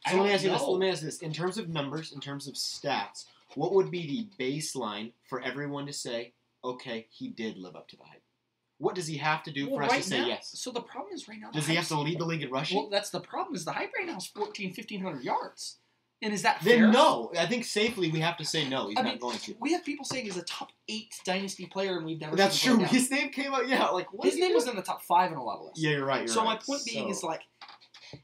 S2: Let me ask you this. In terms of numbers, in terms of stats, what would be the baseline for everyone to say, okay, he did live up to the hype? What does he have to do for us to say yes?
S1: So the problem is right now.
S2: Does he have to lead the league in rushing?
S1: Well, that's the problem. Is the hype right now is 1,500 yards. And is that fair?
S2: Then no. I think safely we have to say no. He's not going to.
S1: We have people saying he's a top 8 dynasty player, and we've never
S2: That's
S1: seen him.
S2: true. His name came out,
S1: His name was in the top 5 in a lot of lists.
S2: Yeah, you're right.
S1: So my point being is,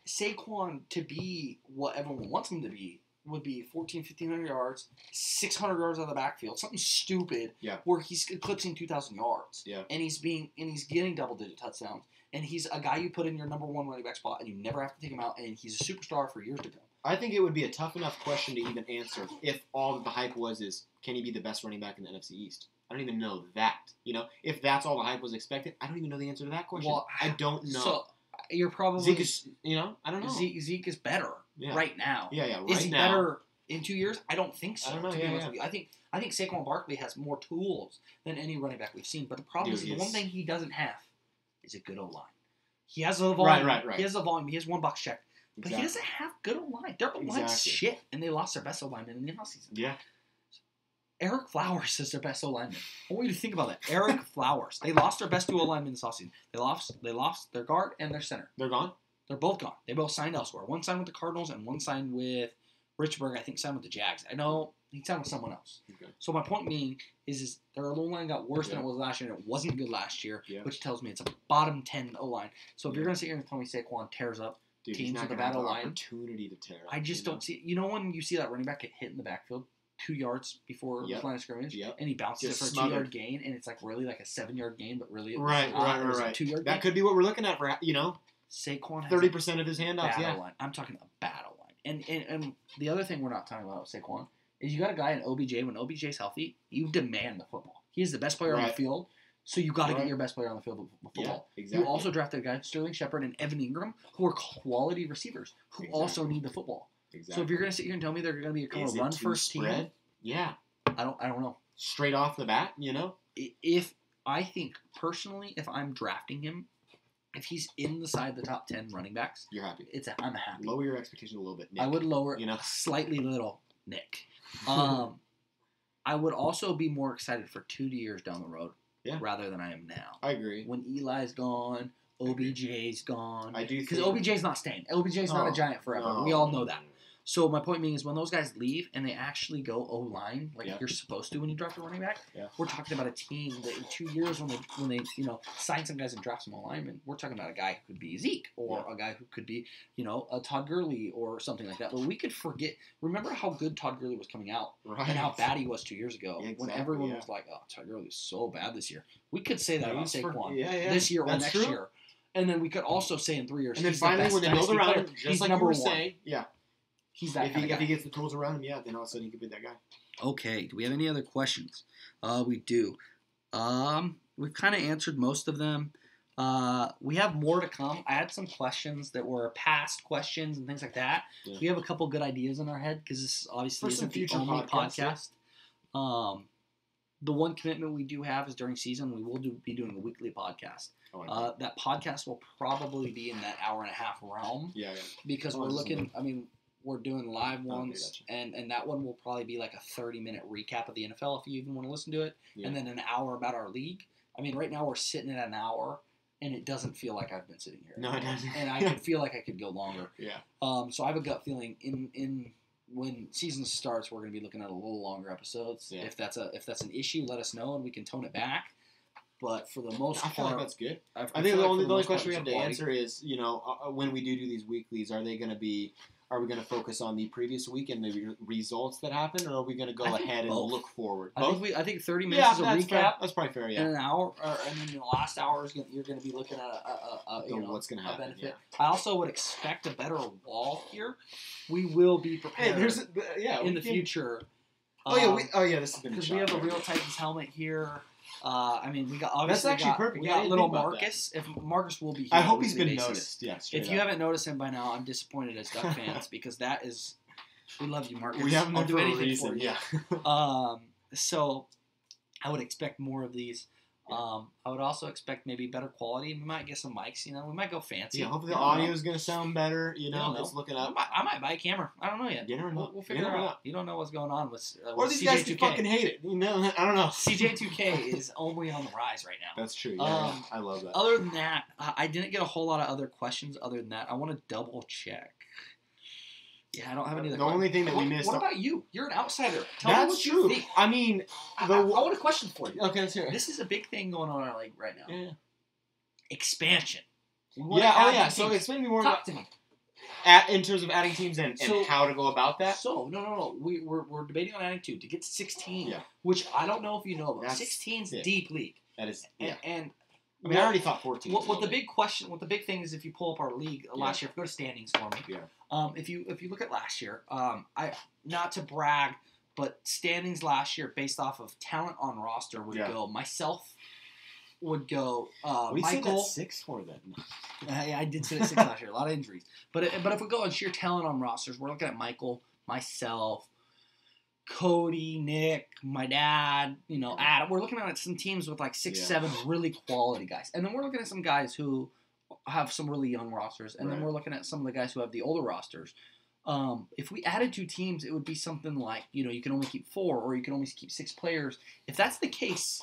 S1: Saquon to be what everyone wants him to be would be 1,500 yards, 600 yards out of the backfield, something stupid where he's eclipsing 2,000 yards.
S2: Yeah.
S1: And he's getting double-digit touchdowns. And he's a guy you put in your number 1 running back spot, and you never have to take him out, and he's a superstar for years to come.
S2: I think it would be a tough enough question to even answer if all that the hype is, can he be the best running back in the NFC East? I don't even know that. If that's all the hype was expected, I don't even know the answer to that question. Well, I don't know. So
S1: you're probably
S2: Zeke is, I don't know.
S1: Zeke is better right now.
S2: Yeah, right
S1: Is he
S2: now.
S1: Better in 2 years? I don't think so.
S2: I don't know.
S1: To be honest with you. I think Saquon Barkley has more tools than any running back we've seen. But the problem is the one thing he doesn't have is a good O-line. He has the volume.
S2: Right.
S1: He has the volume. He has one box check. But he doesn't have good O-line. Their O-line's shit, and they lost their best O-lineman in the offseason.
S2: Yeah.
S1: Eric Flowers is their best O-lineman. I want you to think about that. Eric Flowers. They lost their best 2 O-linemen this offseason. They lost their guard and their center.
S2: They're gone?
S1: They're both gone. They both signed elsewhere. One signed with the Cardinals, and one signed with Richburg. I think signed with the Jags. I know he signed with someone else. Okay. So my point being is their O-line got worse than it was last year, and it wasn't good last year, which tells me it's a bottom 10 O-line. So if you're going to sit here and tell me Saquon tears up teams with a bad O-line,
S2: opportunity to tear up,
S1: I just don't see it. When you see that running back get hit in the backfield 2 yards before the line of scrimmage, and he bounces it for a 2-yard gain, and it's really like a 7-yard gain, but really it was
S2: right.
S1: A 2-yard gain.
S2: That could be what we're looking at for
S1: Saquon has
S2: 30% of his handoffs. Yeah,
S1: O-line. I'm talking about bad O-line. And the other thing we're not talking about with Saquon is you got a guy in OBJ. When OBJ's healthy, you demand the football. He is the best player on the field, so you got to get your best player on the field with football. Yeah, exactly. You also drafted a guy, Sterling Shepard and Evan Ingram, who are quality receivers who also need the football. Exactly. So if you're going to sit here and tell me they're going to be a run first team, I don't know.
S2: Straight off the bat,
S1: If I think personally, if I'm drafting him, if he's inside the top 10 running backs,
S2: you're happy.
S1: I'm happy.
S2: Lower your expectation a little bit, Nick.
S1: I would lower slightly little, Nick. I would also be more excited for 2 years down the road rather than I am now.
S2: I agree.
S1: When Eli's gone, OBJ's gone.
S2: I do
S1: because OBJ's not staying. OBJ's not a Giant forever. We all know that. So my point being is when those guys leave and they actually go O-line like you're supposed to when you draft a running back, we're talking about a team that in 2 years when they sign some guys and draft some O-linemen, we're talking about a guy who could be Zeke or a guy who could be a Todd Gurley or something like that. But we could forget. Remember how good Todd Gurley was coming out and how bad he was 2 years ago when everyone was like, "Oh, Todd Gurley is so bad this year." We could say that about Saquon this year or next year, and then we could also say in 3 years.
S2: And then finally, when they build around him, just like you were saying,
S1: he's that
S2: if he gets the tools around him, then all of a sudden he could be that guy.
S1: Okay. Do we have any other questions? We do. We've kind of answered most of them. We have more to come. I had some questions that were past questions and things like that. Yeah. We have a couple good ideas in our head because this obviously isn't the only podcast. The one commitment we do have is during season we will be doing a weekly podcast. That podcast will probably be in that hour and a half realm. Yeah. Because we're looking. We're doing live ones, and that one will probably be like a 30-minute recap of the NFL if you even want to listen to it, and then an hour about our league. Right now we're sitting at an hour, and it doesn't feel like I've been sitting here.
S2: No, it doesn't.
S1: And I could feel like I could go longer.
S2: Yeah.
S1: So I have a gut feeling in when season starts, we're going to be looking at a little longer episodes. Yeah. If that's an issue, let us know and we can tone it back. But for the most part,
S2: I feel like that's good. I think the only question we have to answer is, when we do these weeklies, are we going to focus on the previous week and the results that happened, or are we going to go ahead and look forward?
S1: I think 30 minutes is a recap.
S2: Fair. That's probably fair, yeah.
S1: And an hour, and then the last hour you're going to be looking at
S2: what's going to happen.
S1: Benefit. Yeah. I also would expect a better wall here. We will be prepared in the future.
S2: This has been
S1: because we have a real Titans helmet here. We got obviously
S2: that's actually perfect.
S1: We got little Marcus. If Marcus will be here,
S2: I hope he's been noticed. Yeah,
S1: if you haven't noticed him by now, I'm disappointed as Duck fans because that is, we love you, Marcus.
S2: We have him
S1: I'll do anything
S2: reason.
S1: for you.
S2: Yeah.
S1: So I would expect more of these. I would also expect maybe better quality. We might get some mics. We might go fancy.
S2: Yeah, hopefully the audio is going to sound better. It's looking up.
S1: I might buy a camera. I don't know yet.
S2: You never know.
S1: We'll figure it out. You don't know what's going on with
S2: or these guys can fucking hate it. I don't know.
S1: CJ2K is only on the rise right now.
S2: That's true. Yeah, I love that.
S1: Other than that, I didn't get a whole lot of other questions. Other than that, I want to double check. Yeah, I don't have any other.
S2: The only thing that we missed.
S1: What about you? You're an outsider. Tell
S2: me
S1: what you think.
S2: I mean,
S1: I want a question for you.
S2: Okay, let's hear it.
S1: This is a big thing going on in our league right now.
S2: Yeah.
S1: Expansion.
S2: So explain to me more
S1: Talk to me.
S2: In terms of adding teams and how to go about that.
S1: So no. We're debating on adding 2 to get to 16.
S2: Yeah.
S1: Which I don't know if you know about. 16's deep league.
S2: That is.
S1: And
S2: I already thought 14.
S1: What the big thing is, if you pull up our league last year, if you go to standings for me.
S2: Yeah.
S1: If you look at last year, I not to brag, but standings last year based off of talent on roster would go. Myself would go. Michael.
S2: Sit at 6 for then.
S1: I did sit at 6 last year. A lot of injuries, but if we go on sheer talent on rosters, we're looking at Michael, myself, Cody, Nick, my dad, Adam. We're looking at some teams with like 6, 7 really quality guys. And then we're looking at some guys who have some really young rosters. And then we're looking at some of the guys who have the older rosters. If we added 2 teams, it would be something like, you can only keep 4 or you can only keep 6 players. If that's the case,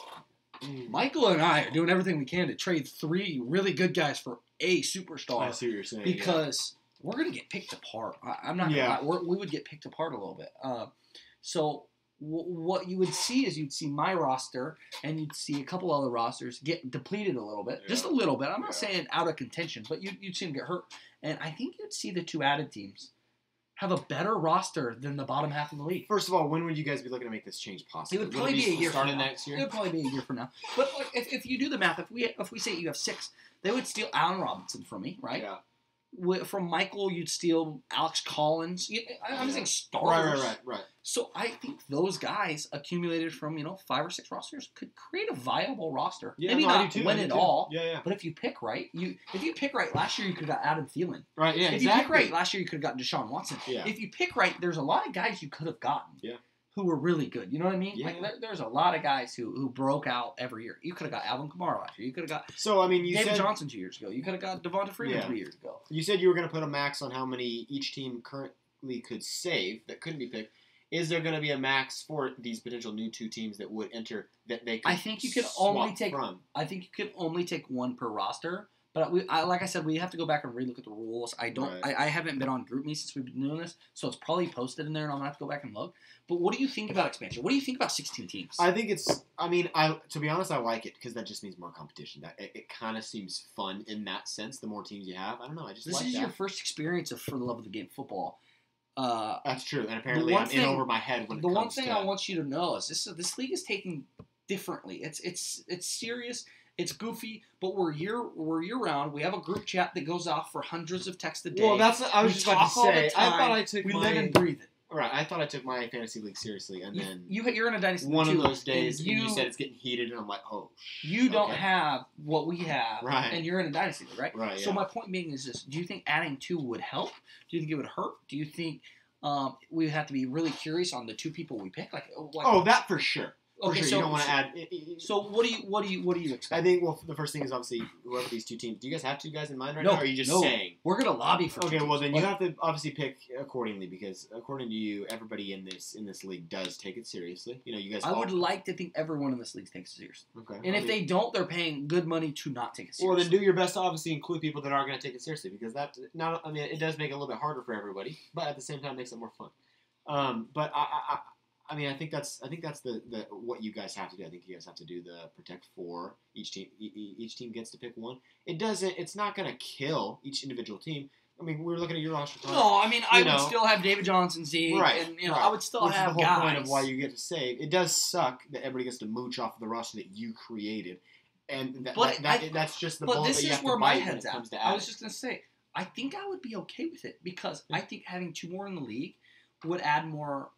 S1: Michael and I are doing everything we can to trade 3 really good guys for a superstar.
S2: I see what you're saying.
S1: Because we're going to get picked apart. I'm not going to lie. We would get picked apart a little bit. So what you would see is you'd see my roster and you'd see a couple other rosters get depleted a little bit. Just a little bit. I'm not saying out of contention, but you'd see them get hurt. And I think you'd see the 2 added teams have a better roster than the bottom half of the league.
S2: First of all, when would you guys be looking to make this change possible?
S1: It would probably be a year from now.
S2: Next year?
S1: It would probably be a year from now. But if you do the math, if we say you have 6, they would steal Allen Robinson from me, right?
S2: Yeah.
S1: From Michael, you'd steal Alex Collins. I'm saying starters.
S2: Right.
S1: So I think those guys accumulated from 5 or 6 rosters could create a viable roster.
S2: Yeah,
S1: maybe not win it all.
S2: Yeah.
S1: But if you pick right, last year you could have got Adam Thielen.
S2: Right. Yeah.
S1: If you pick right, last year you could have gotten Deshaun Watson.
S2: Yeah.
S1: If you pick right, there's a lot of guys you could have gotten.
S2: Yeah.
S1: Who were really good. You know what I mean?
S2: Yeah.
S1: Like there's a lot of guys who broke out every year. You could have got Alvin Kamara last year. You could have got David Johnson 2 years ago. You could have got Devonta Freeman 3 years ago.
S2: You said you were going to put a max on how many each team currently could save that couldn't be picked. Is there going to be a max for these potential new 2 teams that would enter that they could
S1: I think you could only take 1 per roster. But like I said, we have to go back and relook at the rules. I haven't been on GroupMe since we've been doing this, so it's probably posted in there, and I'm gonna have to go back and look. But what do you think about expansion? What do you think about 16 teams?
S2: I think to be honest, I like it because that just means more competition. That it kind of seems fun in that sense. The more teams you have, I don't know.
S1: This is your first experience of For the Love of the Game football.
S2: That's true, and apparently I'm in over my head when it comes to...
S1: The one thing I want you to know is this league is taken differently. It's serious. It's goofy, but we're year round. We have a group chat that goes off for hundreds of texts a day.
S2: Well, I was just about to say. I thought I took
S1: live and breathe it.
S2: Right, I thought I took my fantasy league seriously, and then
S1: you're in a dynasty
S2: one
S1: too,
S2: of those days, and you said it's getting heated, and I'm like, oh.
S1: You don't have what we have,
S2: right?
S1: And you're in a dynasty league, right?
S2: Right.
S1: So my point being is this: do you think adding 2 would help? Do you think it would hurt? Do you think we have to be really curious on the 2 people we pick? Like
S2: oh, that for sure. Okay, so you don't want to add.
S1: So what do you expect?
S2: I think the first thing is obviously whoever these two teams. Do you guys have two guys in mind right now? Or are you just saying
S1: we're gonna lobby for?
S2: Okay, well then you have to obviously pick accordingly because according to you, everybody in this league does take it seriously. You guys.
S1: I would like to think everyone in this league takes it seriously.
S2: Okay.
S1: And if they don't, they're paying good money to not take it seriously.
S2: Well, then do your best to obviously include people that are going to take it seriously because it does make it a little bit harder for everybody, but at the same time makes it more fun. But I think that's the what you guys have to do. I think you guys have to do the protect 4. Each team gets to pick one. It's not going to kill each individual team. I mean, we're looking at your roster.
S1: No, I mean, I would still have David Johnson, Zeke,
S2: right?
S1: And I would still have
S2: the whole
S1: guys.
S2: point of why you get to save. It does suck that everybody gets to mooch off of the roster that you created, and that's just the bullet that you have to bite. But this is where my head's at.
S1: I was just going to say, I think I would be okay with it because I think having 2 more in the league would add more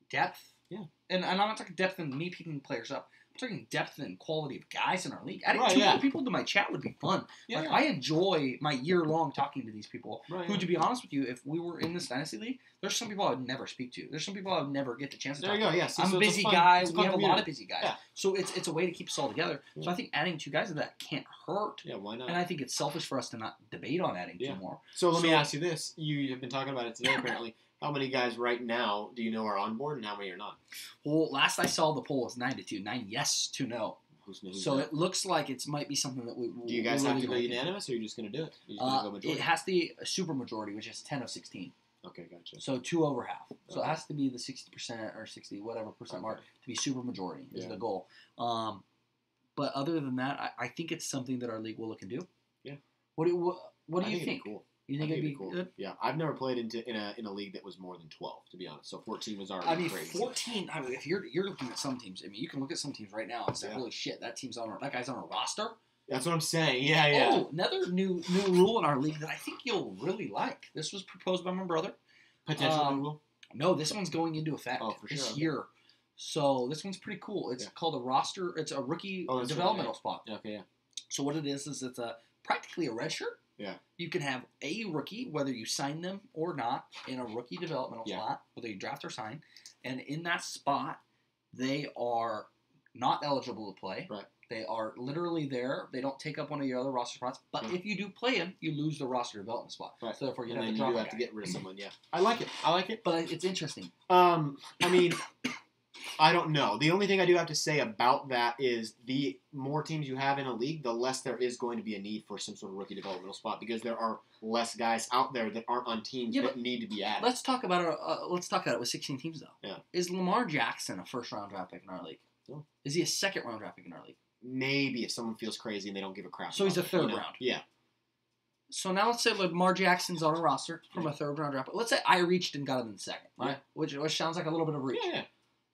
S1: depth.
S2: Yeah.
S1: And I'm not talking depth in me picking players up. I'm talking depth and quality of guys in our league. Adding 2 more people to my chat would be fun. Yeah, I enjoy my year-long talking to these people who, to be honest with you, if we were in this Dynasty League, there's some people I would never speak to. There's some people I would never get the chance to talk to.
S2: Yeah.
S1: I'm a busy guy. We have a lot of busy guys. Yeah. So it's a way to keep us all together. Yeah. So I think adding 2 guys of that can't hurt.
S2: Yeah, why not?
S1: And I think it's selfish for us to not debate on adding 2 more.
S2: So let me ask you this. You have been talking about it today, apparently. How many guys right now do you know are on board and how many are not?
S1: Well, last I saw the poll was 9-2. 9 yes, 2 no. So it looks like it might be something that we.
S2: Do you guys have to go unanimous, or are you just going to do it? You're just gonna go majority?
S1: It has to be a super majority, which is 10 of 16.
S2: Okay, gotcha.
S1: So 2 over half. So it has to be the 60% or 60 whatever percent mark to be super majority is the goal. But other than that, I think it's something that our league will look and do.
S2: Yeah.
S1: What do you think?
S2: Cool.
S1: You think it'd be cool? Good?
S2: Yeah, I've never played in a league that was more than 12, to be honest. So 14 was already crazy.
S1: 14. I mean, if you're looking at some teams, you can look at some teams right now and say, "Holy shit, that guy's on a roster."
S2: That's what I'm saying. Yeah.
S1: Oh, another new rule in our league that I think you'll really like. This was proposed by my brother.
S2: Potential new rule?
S1: No, this one's going into effect this year. So this one's pretty cool. It's called a roster. It's a rookie developmental spot.
S2: Okay, yeah.
S1: So what it is it's practically a red shirt.
S2: Yeah.
S1: You can have a rookie, whether you sign them or not, in a rookie developmental spot, whether you draft or sign. And in that spot, they are not eligible to play.
S2: Right.
S1: They are literally there. They don't take up one of your other roster spots. But if you do play them, you lose the roster development spot.
S2: Right.
S1: So therefore, you
S2: have to get rid of someone. Yeah. I like it.
S1: But it's interesting.
S2: I mean, I don't know. The only thing I do have to say about that is the more teams you have in a league, the less there is going to be a need for some sort of rookie developmental spot because there are less guys out there that aren't on teams that need to be added.
S1: Let's talk about it with 16 teams though.
S2: Yeah.
S1: Is Lamar Jackson a first-round draft pick in our league?
S2: No.
S1: Is he a second-round draft pick in our league?
S2: Maybe if someone feels crazy and they don't give a crap.
S1: So he's a third round.
S2: Yeah.
S1: So now let's say Lamar Jackson's on a roster from a third-round draft pick. Let's say I reached and got him in second, right? Yeah. Which sounds like a little bit of reach.
S2: Yeah.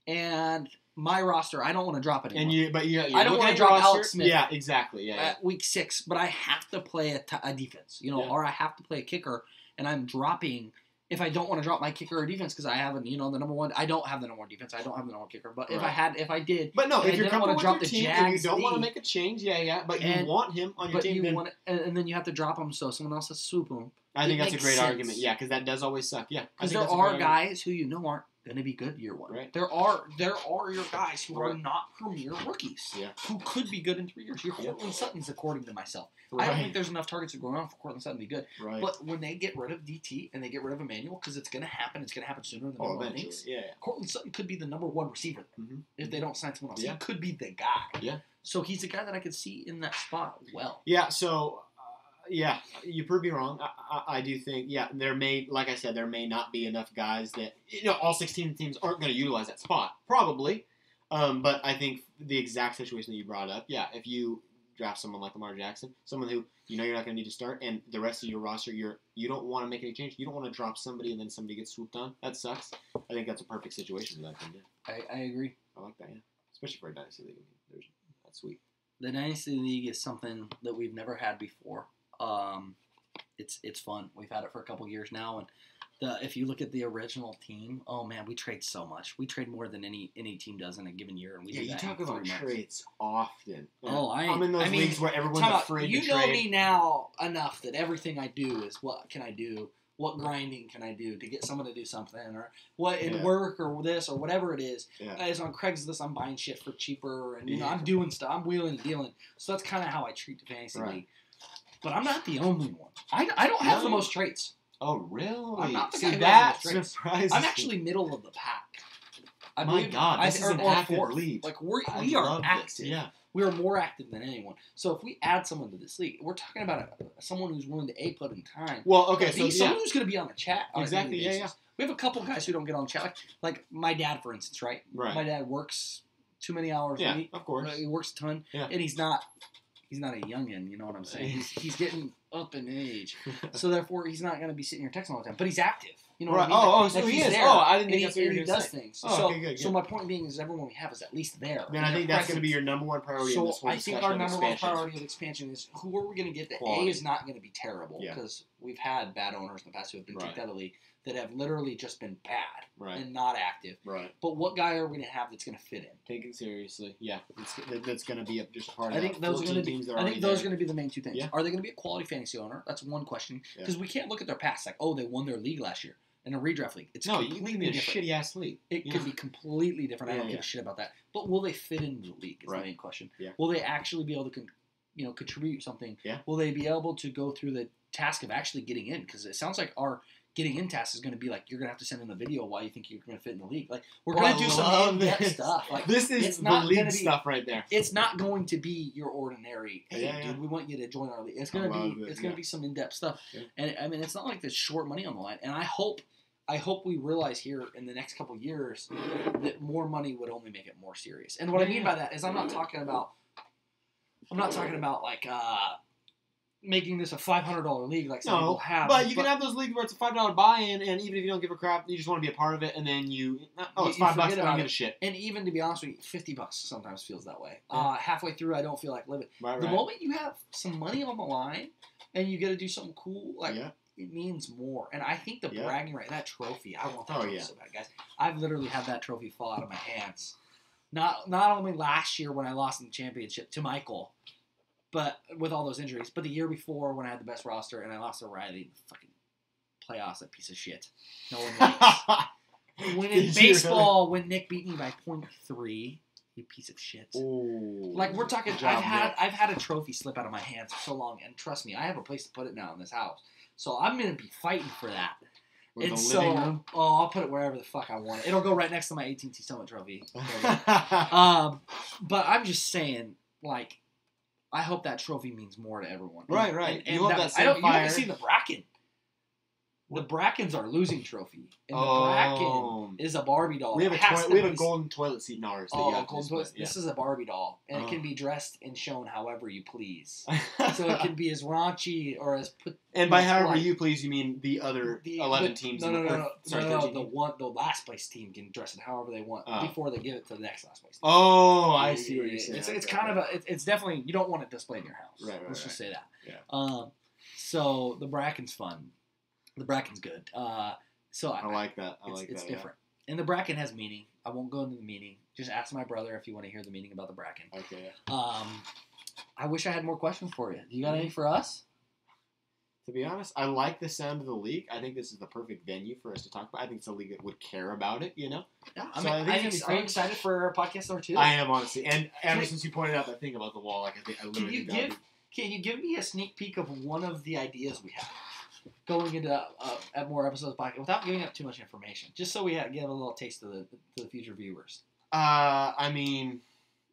S1: And my roster, I don't want to drop it anymore.
S2: I
S1: don't want to drop Alex Smith.
S2: Yeah, exactly. Yeah.
S1: At week 6, but I have to play a defense, or I have to play a kicker, and I'm dropping. If I don't want to drop my kicker or defense because I have the number one, I don't have the number one defense. I don't have the number one kicker. But if I did,
S2: but no, if you're comfortable with your team and you don't want to make a change, but you want him on your team,
S1: and then you have to drop him so someone else has to swoop him.
S2: I think that's a great argument. Yeah, because that does always suck. Yeah,
S1: because there are guys who aren't going to be good year one.
S2: Right.
S1: There are your guys who are not premier rookies.
S2: Yeah.
S1: Who could be good in 3 years. Your Cortland Sutton's, according to myself. Right. I don't think there's enough targets going on for Cortland Sutton to be good.
S2: Right.
S1: But when they get rid of DT and they get rid of Emmanuel, because it's going to happen sooner than everyone thinks.
S2: Yeah.
S1: Cortland Sutton could be the number one receiver if they don't sign someone else.
S2: Yeah.
S1: He could be the guy.
S2: Yeah.
S1: So he's a guy that I could see in that spot well.
S2: Yeah. So. Yeah, you prove me wrong. I do think, like I said, there may not be enough guys that, all 16 teams aren't going to utilize that spot. Probably. But I think the exact situation that you brought up, if you draft someone like Lamar Jackson, someone who you're not going to need to start, and the rest of your roster, you don't want to make any change. You don't want to drop somebody and then somebody gets swooped on. That sucks. I think that's a perfect situation for that thing.
S1: I agree.
S2: I like that, yeah. Especially for a Dynasty League. That's sweet.
S1: The Dynasty League is something that we've never had before. It's fun. We've had it for a couple years now, and if you look at the original team, oh man, we trade so much. We trade more than any team does in a given year, and we do that.
S2: You talk about trades often.
S1: I'm
S2: in those leagues where everyone's afraid to trade.
S1: You know me now enough that everything I do is what can I do what grinding can I do to get someone to do something, or what in work or this or whatever it is. As on Craigslist, I'm buying shit for cheaper, and I'm doing stuff. I'm wheeling and dealing. So that's kind of how I treat the fantasy league. But I'm not the only one. I don't have the most traits.
S2: Oh, really?
S1: I'm not the
S2: guy
S1: that
S2: surprises
S1: I'm actually middle of the pack.
S2: My God, this is an active league.
S1: Like we are active. Yeah. We are more active than anyone. So if we add someone to this league, we're talking about someone who's willing to put in time.
S2: Well, okay, so
S1: someone who's going to be on the chat.
S2: Exactly. Yeah.
S1: We have a couple guys who don't get on the chat, like my dad, for instance. Right. My dad works too many hours a week.
S2: Of course.
S1: He works a ton, and he's not a youngin'. You know what I'm saying? He's getting up in age, so therefore he's not going to be sitting here texting all the time. But he's active. You know what I mean?
S2: So he is. I didn't think that's what you were
S1: going to say. He does things. So my point being is everyone we have is at least there.
S2: Then I think that's going to be your number one priority in this whole
S1: I think our number one priority of expansion is who are we going to get that A is not going to be terrible, because we've had bad owners in the past who have been kicked out of the league that have literally just been bad and not active. But what guy are we going to have that's going to fit in?
S2: Taken seriously. Yeah. That's going to be just part
S1: of
S2: it.
S1: I think those are going to be the main two things. Are they going to be a quality fantasy owner? That's one question. Because we can't look at their past like, they won their league last year. In a redraft league. It's completely
S2: a shitty ass league.
S1: It could be completely different. I don't give a shit about that. But will they fit into the league is the main question. Will they actually be able to contribute something? Will they be able to go through the task of actually getting in? Because it sounds like our getting in task is going to be like, you're going to have to send in a video why you think you're going to fit in the league. Like, we're going to do some in-depth stuff. Like,
S2: this is the league stuff right there.
S1: It's not going to be your ordinary, dude, we want you to join our league. It's going to be some in-depth stuff. And I mean, it's not like there's short money on the line. And I hope we realize here in the next couple of years that more money would only make it more serious. And what I mean by that is I'm not talking about like making this a $500 league like some people have.
S2: But you can have those leagues where it's a $5 buy-in, and even if you don't give a crap, you just want to be a part of it, and then it's $5, I don't give a shit.
S1: And even to be honest with you, $50 sometimes feels that way. Halfway through, I don't feel like living. The moment you have some money on the line and you get to do something cool, it means more. And I think the bragging right, that trophy, I want that trophy so bad, guys. I've literally had that trophy fall out of my hands. Not only last year when I lost in the championship to Michael, but with all those injuries, but the year before when I had the best roster and I lost to Riley in the fucking playoffs, that piece of shit. No one likes. When in baseball, when Nick beat me by 0.3, you piece of shit.
S2: Ooh,
S1: like we're talking, I've had a trophy slip out of my hands for so long, and trust me, I have a place to put it now in this house. So I'm going to be fighting for that.
S2: And so,
S1: I'll put it wherever the fuck I want it. It'll go right next to my AT&T Summit trophy. But I'm just saying, like, I hope that trophy means more to everyone.
S2: Right.
S1: And you haven't seen the Bracken. The Brackens are losing trophy. And the Bracken is a Barbie doll.
S2: We have a golden toilet seat in ours.
S1: Golden toilet. This is a Barbie doll. And it can be dressed and shown however you please. So it can be as raunchy or as put.
S2: And by however you please, you mean the other 11 teams?
S1: No. The last place team can dress it however they want before they give it to the next last place team.
S2: Oh, I see what you're saying.
S1: It's kind of it's definitely, you don't want it displayed in your house.
S2: Right.
S1: Let's just say that.
S2: Yeah.
S1: So the Bracken's fun. The Bracken's good. So
S2: I like that.
S1: It's different. And the Bracken has meaning. I won't go into the meaning. Just ask my brother if you want to hear the meaning about the Bracken.
S2: Okay.
S1: I wish I had more questions for you. You got any for us?
S2: To be honest, I like the sound of the league. I think this is the perfect venue for us to talk about. I think it's a league that would care about it, you know?
S1: Yeah, I'm excited for podcast number 2.
S2: I am, honestly. And ever since you pointed out that thing about the wall, like, I literally
S1: Can you give me a sneak peek of one of the ideas we have? Going into more episodes of podcast without giving up too much information, just so we give a little taste to the future viewers.
S2: I mean,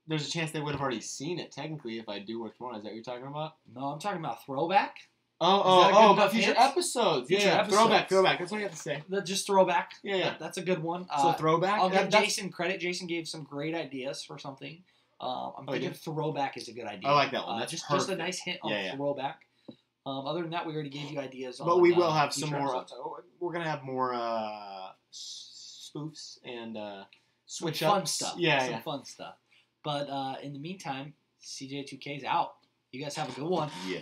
S2: there's a chance they would have already seen it technically if I do work tomorrow. Is that what you're talking about?
S1: No, I'm talking about throwback.
S2: But future episodes. Throwback. That's what you have to say.
S1: Just throwback.
S2: Yeah.
S1: That's a good one.
S2: So throwback.
S1: I'll give Jason credit. Jason gave some great ideas for something. I'm thinking throwback is a good idea.
S2: I like that one. That's
S1: just a nice hint on throwback. Other than that, we already gave you ideas.
S2: But we will have some more. We're gonna have more spoofs and switch
S1: fun
S2: ups.
S1: Stuff.
S2: Some
S1: fun stuff. But in the meantime, CJ2K's out. You guys have a good one.
S2: Yeah.